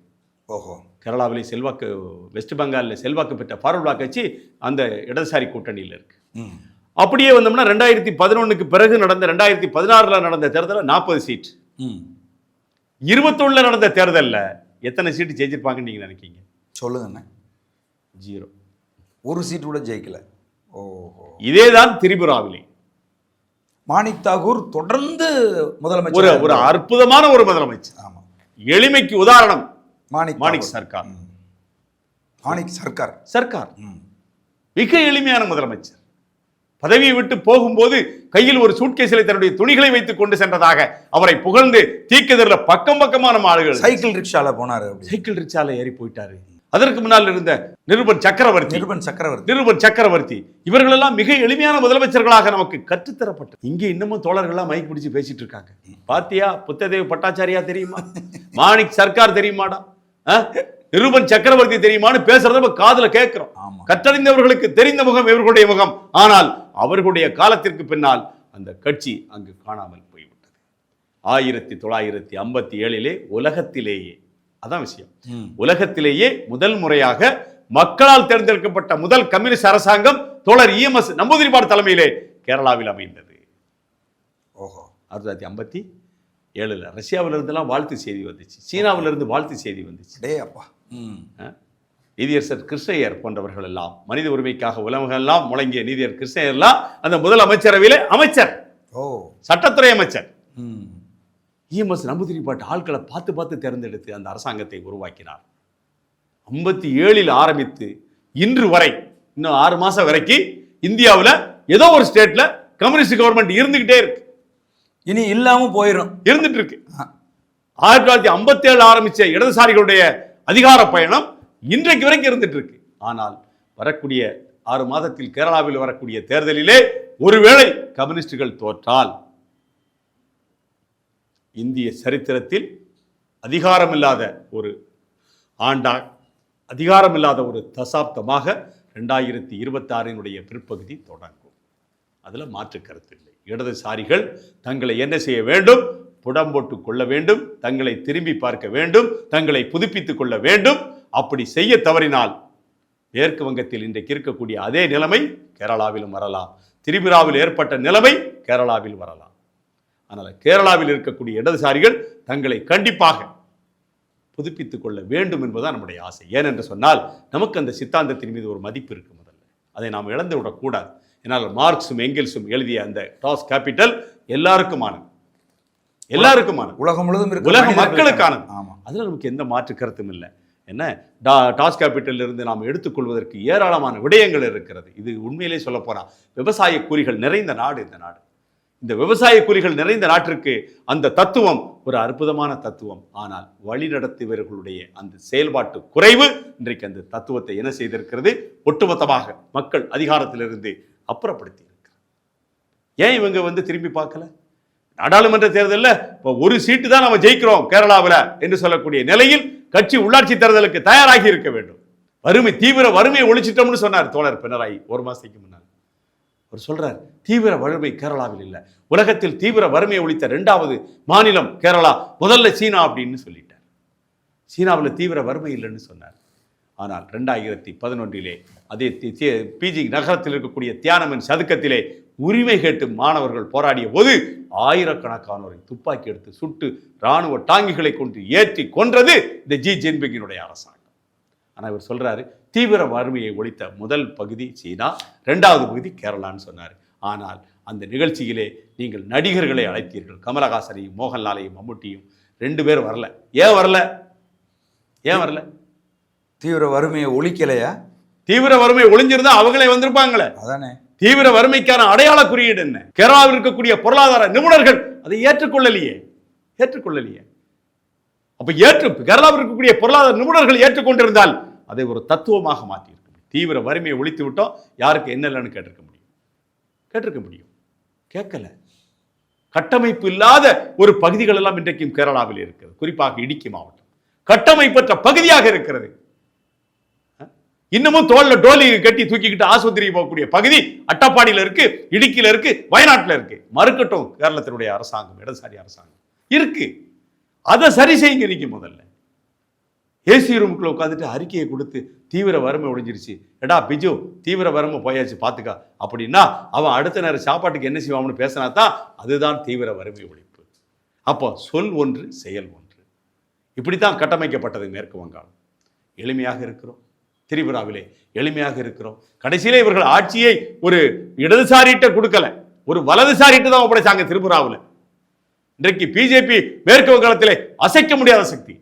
ஓஹோ, கேரளாவிலே செல்வாக்கு, வெஸ்ட் பெங்காலில் செல்வாக்கு பெற்ற ஃபார்வர்ட் பிளாக் கட்சி அந்த இடதுசாரி கூட்டணியில் இருக்கு. அப்படியே வந்தோம்னா 2011 பிறகு நடந்த 2016 நடந்த தேர்தலில் 40 சீட். 21 நடந்த தேர்தலில் எத்தனை சீட்டு ஜெயிச்சிருப்பாங்கன்னு நீங்க நினைக்கீங்க? சொல்லுங்க. 0. ஒரு சீட்டு கூட ஜெயிக்கல. ஓஹோ. இதேதான் திரிபுராவிலே. மாணிக் தாகூர் தொடர்ந்து முதலமைச்சர், ஒரு அற்புதமான ஒரு முதலமைச்சர். ஆமா, எளிமைக்கு உதாரணம் மாணிக் சர்க்கார். மிக எளிமையான முதலமைச்சர். பதவியை விட்டு போகும்போது கையில் ஒரு சூட்கேஸில் தன்னுடைய துணிகளை வைத்துக் கொண்டு சென்றதாக அவரை புகழ்ந்து தீக்குதறில் பக்கமான ஆளுகள். சைக்கிள் ரிக்ஷால போனாரு. சைக்கிள் ரிக்ஷால ஏறி போயிட்டாரு. அதற்கு முன்னால் இருந்த நிருபன் சக்கரவர்த்தி இவர்களெல்லாம் மிக எளிமையான முதலமைச்சர்களாக நமக்கு கற்றுத்தரப்பட்டது. இங்கே இன்னமும் தோழர்கள்லாம் மைக் பிடிச்சு பேசிட்டு இருக்காங்க. பாத்தியா, புத்ததேவ் பட்டாச்சாரியா தெரியுமா, மாணிக் சர்க்கார் தெரியுமாடா, நிருபன் சக்கரவர்த்தி தெரியுமான்னு பேசுறத காதுல கேட்கிறோம். கற்றறிந்தவர்களுக்கு தெரிந்த முகம் இவர்களுடைய முகம். ஆனால் அவர்களுடைய காலத்திற்கு பின்னால் அந்த கட்சி அங்கு காணாமல் போய்விட்டது. 1957 உலகத்திலேயே, அதான் விஷயம், உலகத்திலேயே முதல் முறையாக மக்களால் தேர்ந்தெடுக்கப்பட்ட முதல் கம்யூனிஸ்ட் அரசாங்கம் தோழர் EMS நம்பூதிரிபாடு தலைமையிலே கேரளாவில் அமைந்தது. 1957 ரஷ்யாவிலிருந்தெல்லாம் வாழ்த்து செய்தி வந்துச்சு, சீனாவிலிருந்து வாழ்த்து செய்தி வந்துச்சு. நீதியரசர் கிருஷ்ணய்யர் போன்றவர்கள் எல்லாம், மனித உரிமைக்காக உலகெல்லாம் முழங்கிய நீதியர் கிருஷ்ணய்யர் எல்லாம் அந்த முதல் அமைச்சரவையிலே அமைச்சர், சட்டத்துறை அமைச்சர். இஎம்எஸ் நம்பூதிரிப்பாட்டு ஆட்களை பார்த்து பார்த்து தேர்ந்தெடுத்து அந்த அரசாங்கத்தை உருவாக்கினார். 57 ஆரம்பித்து இன்று வரை இன்னும் 6 மாசம் வரைக்கும் இந்தியாவில் ஏதோ ஒரு ஸ்டேட்ல கம்யூனிஸ்ட் கவர்மெண்ட் இருந்துகிட்டே இருக்கு. இனி இல்லாம போயிடும் இருந்துட்டு இருக்கு. 1957 ஆரம்பிச்ச இடதுசாரிகளுடைய அதிகார பயணம் இன்றைக்கு வரைக்கும் இருந்துட்டு இருக்கு. ஆனால் வரக்கூடிய 6 மாதத்தில் கேரளாவில் வரக்கூடிய தேர்தலிலே ஒருவேளை கம்யூனிஸ்டுகள் தோற்றால் இந்திய சரித்திரத்தில் அதிகாரமில்லாத ஒரு ஆண்டா, அதிகாரமில்லாத ஒரு தசாப்தமாக 2026 பிற்பகுதி தொடங்கும். அதுல மாற்று கருத்து இல்லை. இடதுசாரிகள் தங்களை என்ன செய்ய வேண்டும்? புடம் போட்டு கொள்ள வேண்டும், தங்களை திரும்பி பார்க்க வேண்டும், தங்களை புதுப்பித்துக் கொள்ள வேண்டும். அப்படி செய்ய தவறினால் மேற்கு வங்கத்தில் இன்றைக்கு இருக்கக்கூடிய அதே நிலைமை கேரளாவிலும் வரலாம். திரிபுராவில் ஏற்பட்ட நிலைமை கேரளாவில் வரலாம். அதனால் கேரளாவில் இருக்கக்கூடிய இடதுசாரிகள் தங்களை கண்டிப்பாக புதுப்பித்துக் கொள்ள வேண்டும் என்பதுதான் நம்முடைய ஆசை. ஏனென்று சொன்னால் நமக்கு அந்த சித்தாந்தத்தின் மீது ஒரு மதிப்பு இருக்கு. முதல்ல அதை நாம் இழந்து விடக்கூடாது. ஏன்னால் மார்க்ஸும் எங்கெல்ஸும் எழுதிய அந்த டாஸ் கேபிட்டல் எல்லாருக்குமானது, எல்லாருக்குமானது, உலகம் முழுவதும் உலக மக்களுக்கானது. அதுல நமக்கு எந்த மாற்று கருத்தும் இல்லை. என்ன டாஸ் கேபிட்டல் இருந்து நாம் எடுத்துக்கொள்வதற்கு ஏராளமான விடயங்கள் இருக்கிறது. இது உண்மையிலே சொல்ல போனா விவசாய கூலிகள் நிறைந்த நாடு இந்த நாடு. இந்த விவசாய கூலிகள் நிறைந்த நாட்டிற்கு அந்த தத்துவம் ஒரு அற்புதமான தத்துவம். ஆனால் வழிநடத்துவர்களுடைய அந்த செயல்பாட்டு குறைவு இன்றைக்கு அந்த தத்துவத்தை என்ன செய்திருக்கிறது? ஒட்டுமொத்தமாக மக்கள் அதிகாரத்திலிருந்து அப்புறப்படுத்தி இருக்கிறது. ஏன் இவங்க திரும்பி பார்க்கல? நாடாளுமன்ற தேர்தலில் இப்போ ஒரு சீட்டு தான் நம்ம ஜெயிக்கிறோம் கேரளாவில் என்று சொல்லக்கூடிய நிலையில் கட்சி உள்ளாட்சி தேர்தலுக்கு தயாராகி இருக்க வேண்டும். வறுமை, தீவிர வறுமையை ஒழிச்சிட்டோம்னு சொன்னார் தோழர் பினராயி ஒரு மாசத்துக்கு முன்னால். அவர் சொல்றார், தீவிர வறுமை கேரளாவில் இல்லை, உலகத்தில் தீவிர வறுமையை ஒழித்த 2வது மாநிலம் கேரளா, முதல்ல சீனா அப்படின்னு சொல்லிட்டார். சீனாவில் தீவிர வறுமை இல்லைன்னு சொன்னார். ஆனால் 2011 அதே பீஜிங் நகரத்தில் இருக்கக்கூடிய தியானமன் சதுக்கத்திலே உரிமை கேட்டு மாணவர்கள் போராடிய போது ஆயிரக்கணக்கானோரை துப்பாக்கி எடுத்து சுட்டு இராணுவ டாங்கிகளை கொண்டு ஏற்றி கொன்றது இந்த ஜி ஜின்பிங்கினுடைய அரசாங்கம். ஆனால் இவர் சொல்றாரு, தீவிர வறுமையை ஒழித்த முதல் பகுதி சீனா, 2வது பகுதி கேரளான்னு சொன்னார். ஆனால் அந்த நிகழ்ச்சியிலே நீங்கள் நடிகர்களை அழைத்தீர்கள். கமலஹாசனையும் மோகன்லாலையும் மம்முட்டியும் 2 பேர் வரல. ஏன் வரல? ஏன் வரல? தீவிர வறுமையை ஒழிக்கலையா? தீவிர வறுமை ஒழிஞ்சிருந்தா அவங்களே வந்திருப்பாங்களே. அதானே தீவிர வறுமைக்கான அடையாள குறியீடு என்ன? கேரளாவில் இருக்கக்கூடிய பொருளாதார நிபுணர்கள் அதை ஏற்றுக்கொள்ளலையே. அப்ப கேரளாவில் இருக்கக்கூடிய பொருளாதார நிபுணர்கள் ஏற்றுக்கொண்டிருந்தால் அதை ஒரு தத்துவமாக மாற்றியிருக்க முடியும். தீவிர வறுமையை ஒழித்து விட்டோம், யாருக்கு என்ன இல்லைன்னு கேட்டிருக்க முடியும். கேட்கல. கட்டமைப்பு இல்லாத ஒரு பகுதிகள் எல்லாம் இன்றைக்கும் கேரளாவில் இருக்கிறது. குறிப்பாக இடுக்கி மாவட்டம் கட்டமைப்பற்ற பகுதியாக இருக்கிறது. இன்னமும் தோல்ல டோலி கட்டி தூக்கிக்கிட்டு ஆஸ்பத்திரிக்கு போகக்கூடிய பகுதி அட்டப்பாடியில் இருக்கு, இடுக்கியில் இருக்கு, வயநாட்டில் இருக்கு. மறுக்கட்டும் கேரளத்தினுடைய அரசாங்கம், இடதுசாரி அரசாங்கம் இருக்கு. அதை சரி செய்யுங்க. நீங்க முதல்ல ஏசி ரூமுக்குள்ள உட்காந்துட்டு அறிக்கையை கொடுத்து தீவிர வறுமை ஒழிஞ்சிருச்சு, எடா பிஜு தீவிர வறுமை போயாச்சு பாத்துக்கா அப்படின்னா அவன் அடுத்த நேரம் சாப்பாட்டுக்கு என்ன செய்வான்னு பேசினா தான் அதுதான் தீவிர வறுமை ஒழிப்பு. அப்போ சொல் ஒன்று செயல் ஒன்று. இப்படித்தான் கட்டமைக்கப்பட்டது மேற்கு வங்காளம். எளிமையாக இருக்கிறோம், திரிபுராவிலே எளிமையாக இருக்கிறோம். கடைசியிலே இவர்கள் ஆட்சியை ஒரு இடதுசாரிட்ட கொடுக்கல, ஒரு வலதுசாரிட்டு தான் ஒப்படைச்சாங்க திரிபுராவில். இன்றைக்கு பிஜேபி மேற்கு வங்காளத்திலே அசைக்க முடியாத சக்தி.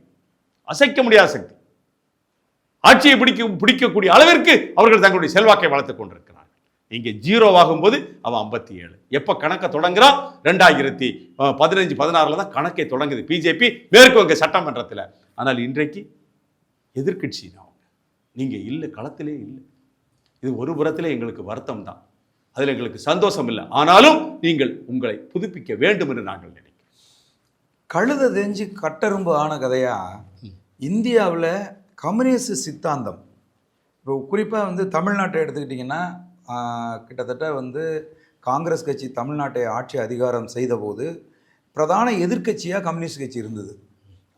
ஆட்சியை பிடிக்கக்கூடிய அளவிற்கு அவர்கள் தங்களுடைய செல்வாக்கை வளர்த்துக் கொண்டிருக்கிறார்கள். இங்கே 0 ஆகும்போது அவன் 57. எப்ப கணக்கை தொடங்குறான்? 2015-16 தான் கணக்கை தொடங்குது பிஜேபி மேற்கு வங்க சட்டமன்றத்தில். ஆனால் இன்றைக்கு எதிர்கட்சி நீங்க இல்லை, களத்திலே இல்லை. இது ஒரு புறத்திலே எங்களுக்கு வருத்தம் தான், அதில் எங்களுக்கு சந்தோஷம் இல்லை. ஆனாலும் நீங்கள் உங்களை புதுப்பிக்க வேண்டும் என்று நாங்கள் நினைக்கிறோம். கழுத தெரிஞ்சு கட்டெரும்பு ஆன கதையா இந்தியாவில் கம்யூனிஸ்ட் சித்தாந்தம். இப்போ குறிப்பாக தமிழ்நாட்டை எடுத்துக்கிட்டிங்கன்னா கிட்டத்தட்ட காங்கிரஸ் கட்சி தமிழ்நாட்டை ஆட்சி அதிகாரம் செய்தபோது பிரதான எதிர்க்கட்சியாக கம்யூனிஸ்ட் கட்சி இருந்தது.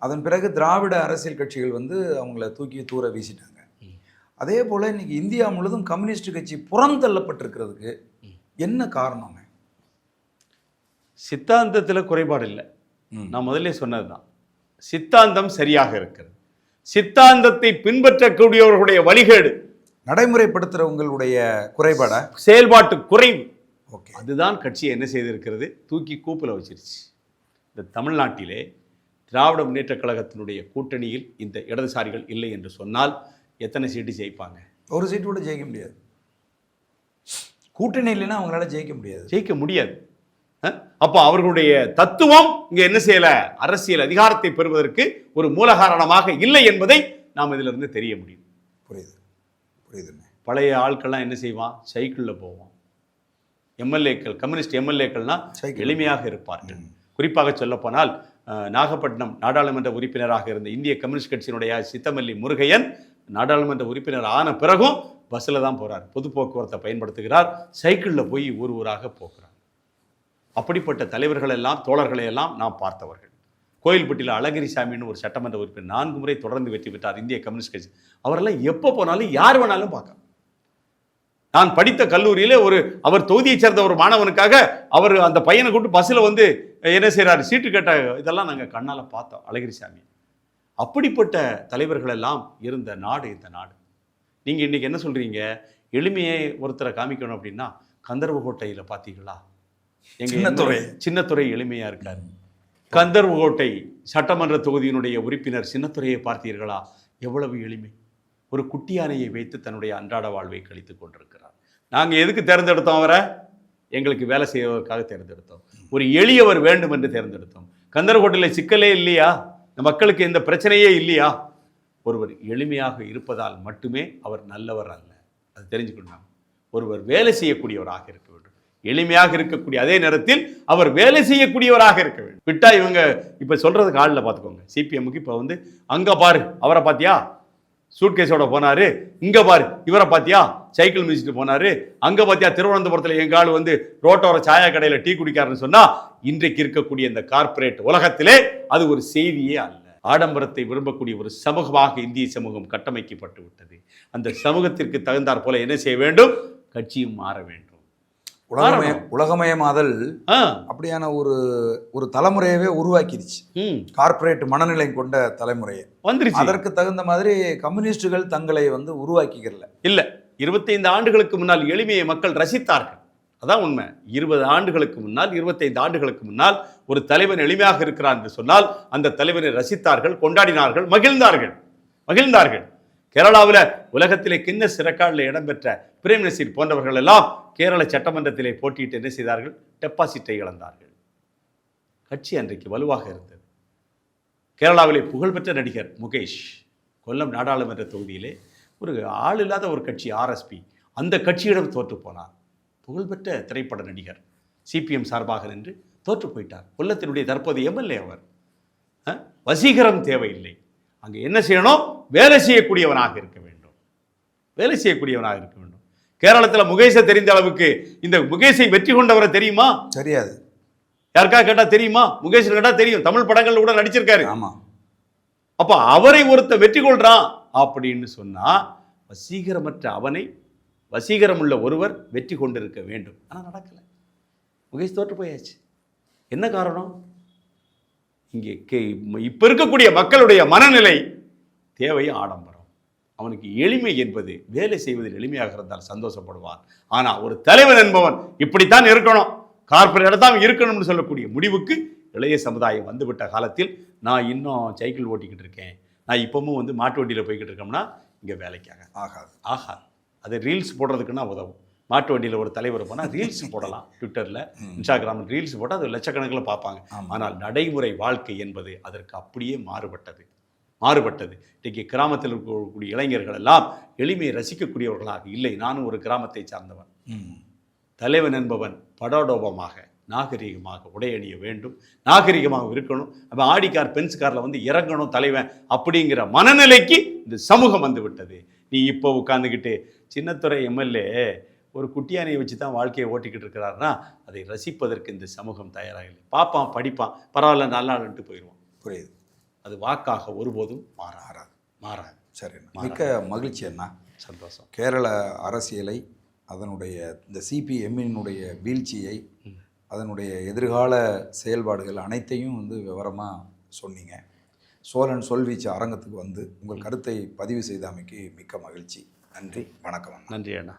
அதன் பிறகு திராவிட அரசியல் கட்சிகள் அவங்கள தூக்கி தூர வீசிட்டாங்க. அதே போல் இன்னைக்கு இந்தியா முழுவதும் கம்யூனிஸ்ட் கட்சி புறந்தள்ளப்பட்டிருக்கிறதுக்கு என்ன காரணம்? சித்தாந்தத்தில் குறைபாடு இல்லை. நான் முதல்ல சொன்னதுதான், சித்தாந்தம் சரியாக இருக்கிறது. சித்தாந்தத்தை பின்பற்றக்கூடியவர்களுடைய வழிகேடு, நடைமுறைப்படுத்துறவங்களுடைய குறைபாட, செயல்பாட்டு குறைவு, அதுதான் கட்சியை என்ன செய்திருக்கிறது? தூக்கி கூப்பில் வச்சிருச்சு. இந்த தமிழ்நாட்டிலே திராவிட முன்னேற்றக் கழகத்தினுடைய கூட்டணியில் இந்த இடதுசாரிகள் இல்லை என்று சொன்னால் எத்தனை சீட்டு ஜெயிப்பாங்க? ஒரு சீட்டு கூட ஜெயிக்க முடியாது. கூட்டணி இல்லைன்னா அவங்களால ஜெயிக்க முடியாது. ஜெயிக்க முடியாது. அப்போ அவர்களுடைய தத்துவம் இங்கே என்ன செய்யல, அரசியல் அதிகாரத்தை பெறுவதற்கு ஒரு மூல காரணமாக இல்லை என்பதை நாம் இதிலிருந்து தெரிய முடியும். புரியுது புரியுதுண்ணே. பழைய ஆட்கள்லாம் என்ன செய்வான், சைக்கிளில் போவோம். எம்எல்ஏக்கள், கம்யூனிஸ்ட் எம்எல்ஏக்கள்னா எளிமையாக இருப்பார்கள். குறிப்பாக சொல்லப்போனால் நாகப்பட்டினம் நாடாளுமன்ற உறுப்பினராக இருந்த இந்திய கம்யூனிஸ்ட் கட்சியினுடைய சித்தமல்லி முருகையன் நாடாளுமன்ற உறுப்பினர் ஆன பிறகும் பஸ்ஸில் தான் போகிறார், பொது போக்குவரத்தை பயன்படுத்துகிறார், சைக்கிளில் போய் ஊர் ஊராக போகிறார். அப்படிப்பட்ட தலைவர்கள் எல்லாம், தோழர்களை எல்லாம் நாம் பார்த்தவர்கள். கோயில்பட்டியில் அழகிரிசாமின்னு ஒரு சட்டமன்ற உறுப்பினர் 4 முறை தொடர்ந்து வெற்றி பெற்றார் இந்திய கம்யூனிஸ்ட் கட்சி. அவரெல்லாம் எப்போ போனாலும் யார் வேணாலும் பார்க்க. நான் படித்த கல்லூரியில் அவர் தொகுதியை சேர்ந்த ஒரு மாணவனுக்காக அவர் அந்த பையனை கூப்பிட்டு பஸ்ஸில் வந்து என்ன செய்கிறாரு, சீட்டு கேட்ட இதெல்லாம் நாங்கள் கண்ணால் பார்த்தோம் அழகிரிசாமி. அப்படிப்பட்ட தலைவர்கள் எல்லாம் இருந்த நாடு இந்த நாடு. நீங்கள் இன்றைக்கி என்ன சொல்கிறீங்க, எளிமையை ஒருத்தரை காமிக்கணும் அப்படின்னா கந்தர்வகோட்டையில் பார்த்தீங்களா, எங்கள் சின்னத்துறை எளிமையாக இருக்கார். கந்தர்வகோட்டை சட்டமன்ற தொகுதியினுடைய உறுப்பினர் சின்னத்துறையை பார்த்தீர்களா, எவ்வளவு எளிமை. ஒரு குட்டி யானையை வைத்து தன்னுடைய அன்றாட வாழ்வை கழித்து கொண்டிருக்கிறார். நாங்கள் எதுக்கு தேர்ந்தெடுத்தோம் அவரை? எங்களுக்கு வேலை செய்வதற்காக தேர்ந்தெடுத்தோம். ஒரு எளியவர் வேண்டும் என்று தேர்ந்தெடுத்தோம். கந்தர்வகோட்டையில் சிக்கலே இல்லையா, மக்களுக்கு எந்த பிரச்சனையே இல்லையா? ஒருவர் எளிமையாக இருப்பதால் மட்டுமே அவர் நல்லவர் அல்ல, அது தெரிஞ்சுக்கணும். ஒருவர் வேலை செய்யக்கூடியவராக இருக்க வேண்டும், எளிமையாக இருக்கக்கூடிய அதே நேரத்தில் அவர் வேலை செய்யக்கூடியவராக இருக்க வேண்டும். விட்டா இவங்க இப்போ சொல்றதுக்கு ஆளில் பார்த்துக்கோங்க. சிபிஎம்முக்கு இப்போ வந்து அங்கே பாரு அவரை பார்த்தியா சூட்கேஸோட போனாரு, இங்கே பாரு இவரை பார்த்தியா சைக்கிள் மிதிச்சுட்டு போனாரு, அங்கே பார்த்தியா திருவனந்தபுரத்தில் எங்கள் ஆள் வந்து ரோட்டோர சாயா கடையில் டீ குடிக்காருன்னு சொன்னால் இன்றைக்கு இருக்கக்கூடிய இந்த கார்ப்பரேட் உலகத்திலே அது ஒரு செய்தியே அல்ல. ஆடம்பரத்தை விரும்பக்கூடிய ஒரு சமூகமாக இந்திய சமூகம் கட்டமைக்கப்பட்டு விட்டது. அந்த சமூகத்திற்கு தகுந்தாற் போல என்ன செய்ய வேண்டும், கட்சியும் மாற வேண்டும். உலகமயமாதல் அப்படியான ஒரு தலைமுறையவே உருவாக்கிடுச்சு. கார்ப்பரேட் மனநிலை கொண்ட தலைமுறையை வந்துருச்சு. அதற்கு தகுந்த மாதிரி கம்யூனிஸ்டுகள் தங்களை வந்து உருவாக்கிக்கல. இல்லை, 25 ஆண்டுகளுக்கு முன்னால் எளிமையை மக்கள் ரசித்தார்கள். அதான் உண்மை. 20 ஆண்டுகளுக்கு முன்னால், 25 ஆண்டுகளுக்கு முன்னால் ஒரு தலைவன் எளிமையாக இருக்கிறான் என்று சொன்னால் அந்த தலைவனை ரசித்தார்கள், கொண்டாடினார்கள், மகிழ்ந்தார்கள். கேரளாவில் உலகத்திலே கின்னஸ் ரெக்கார்டில் இடம்பெற்ற பிரேம் நசீர் போன்றவர்கள் எல்லாம் கேரள சட்டமன்றத்திலே போட்டியிட்டு என்ன செய்தார்கள், டெபாசிட்டை இழந்தார்கள். கட்சி அன்றைக்கு வலுவாக இருந்தது. கேரளாவிலே புகழ்பெற்ற நடிகர் முகேஷ் கொல்லம் நாடாளுமன்ற தொகுதியிலே ஒரு ஆள் இல்லாத ஒரு கட்சி ஆர்எஸ்பி, அந்த கட்சியிடம் தோற்று போனார். புகழ்பெற்ற திரைப்பட நடிகர் சிபிஎம் சார்பாக நின்று தோற்று போயிட்டார். கொல்லத்தினுடைய தற்போது எம்எல்ஏ அவர். வசீகரம் தேவையில்லை, அங்கே என்ன செய்யணும், வேலை செய்யக்கூடியவனாக இருக்க வேண்டும். கேரளத்தில் முகேஷை தெரிந்த அளவுக்கு இந்த முகேஷை வெற்றி கொண்டவரை தெரியுமா? தெரியாது. யாருக்கா கேட்டா தெரியுமா? முகேஷ் கேட்டா தெரியும், தமிழ் படங்கள்ல கூட நடிச்சிருக்காரு. ஆமா. அப்ப அவரை ஒருத்த வெற்றி கொள்றான் அப்படின்னு சொன்னா வசீகரமற்ற அவனை வசீகரம் உள்ள ஒருவர் வெற்றி கொண்டிருக்க வேண்டும். ஆனால் நடக்கல. முகேஷ் தோற்று போயாச்சு. என்ன காரணம்? இங்கே இப்ப இருக்கக்கூடிய மக்களுடைய மனநிலை தேவை ஆடம்பரம். அவனுக்கு எளிமை என்பது, வேலை செய்வதில் எளிமையாக இருந்தால் சந்தோஷப்படுவான். ஆனால் ஒரு தலைவன் என்பவன் இப்படித்தான் இருக்கணும், கார்ப்பரேட் தான் இருக்கணும்னு சொல்லக்கூடிய முடிவுக்கு இளைய சமுதாயம் வந்துவிட்ட காலத்தில் நான் இன்னும் சைக்கிள் ஓட்டிக்கிட்டு இருக்கேன், நான் இப்பவும் வந்து மாட்டு வண்டியில் போய்கிட்டு இருக்கோம்னா இங்கே வேலைக்காக ஆகாது. அது ரீல்ஸ் போடுறதுக்குன்னா உதவும். மாட்டு வண்டியில் ஒரு தலைவர் போனால் ரீல்ஸ் போடலாம், ட்விட்டரில், இன்ஸ்டாகிராமில் ரீல்ஸ் போட்டால் அது லட்சக்கணக்கில் பார்ப்பாங்க. ஆனால் நடைமுறை வாழ்க்கை என்பது அதற்கு அப்படியே மாறுபட்டது. இன்றைக்கு கிராமத்தில் இருக்கக்கூடிய இளைஞர்கள் எல்லாம் எளிமையை ரசிக்கக்கூடியவர்களாக இல்லை. நானும் ஒரு கிராமத்தை சார்ந்தவன். தலைவன் என்பவன் படோடோபமாக நாகரிகமாக உடை அணிய வேண்டும், நாகரிகமாக இருக்கணும். அப்போ ஆடி கார் பென்ஸ் காரில் வந்து இறங்கணும் தலைவன் அப்படிங்கிற மனநிலைக்கு இந்த சமூகம் வந்து விட்டது. நீ இப்போ உட்காந்துக்கிட்டு சின்னத்துறை எம்எல்ஏ ஒரு குட்டியானையை வச்சு தான் வாழ்க்கையை ஓட்டிக்கிட்டு இருக்கிறாருன்னா அதை ரசிப்பதற்கு இந்த சமூகம் தயாராக இல்லை. பார்ப்பான், படிப்பான், பரவாயில்ல நல்லான்ட்டு போயிடுவான். புரியுது. அது வாக்காக ஒருபோதும் மாறாது. சரி, மிக்க மகிழ்ச்சி அண்ணா. சந்தோஷம். கேரள அரசியலை, அதனுடைய இந்த சிபிஎம்மினுடைய வீழ்ச்சியை, அதனுடைய எதிர்கால செயல்பாடுகள் அனைத்தையும் வந்து விவரமாக சொன்னீங்க. சோழன் சொல்வீச்சு அரங்கத்துக்கு வந்து உங்கள் கருத்தை பதிவு செய்தமைக்கு மிக்க மகிழ்ச்சி. நன்றி, வணக்கம். நன்றி அண்ணா.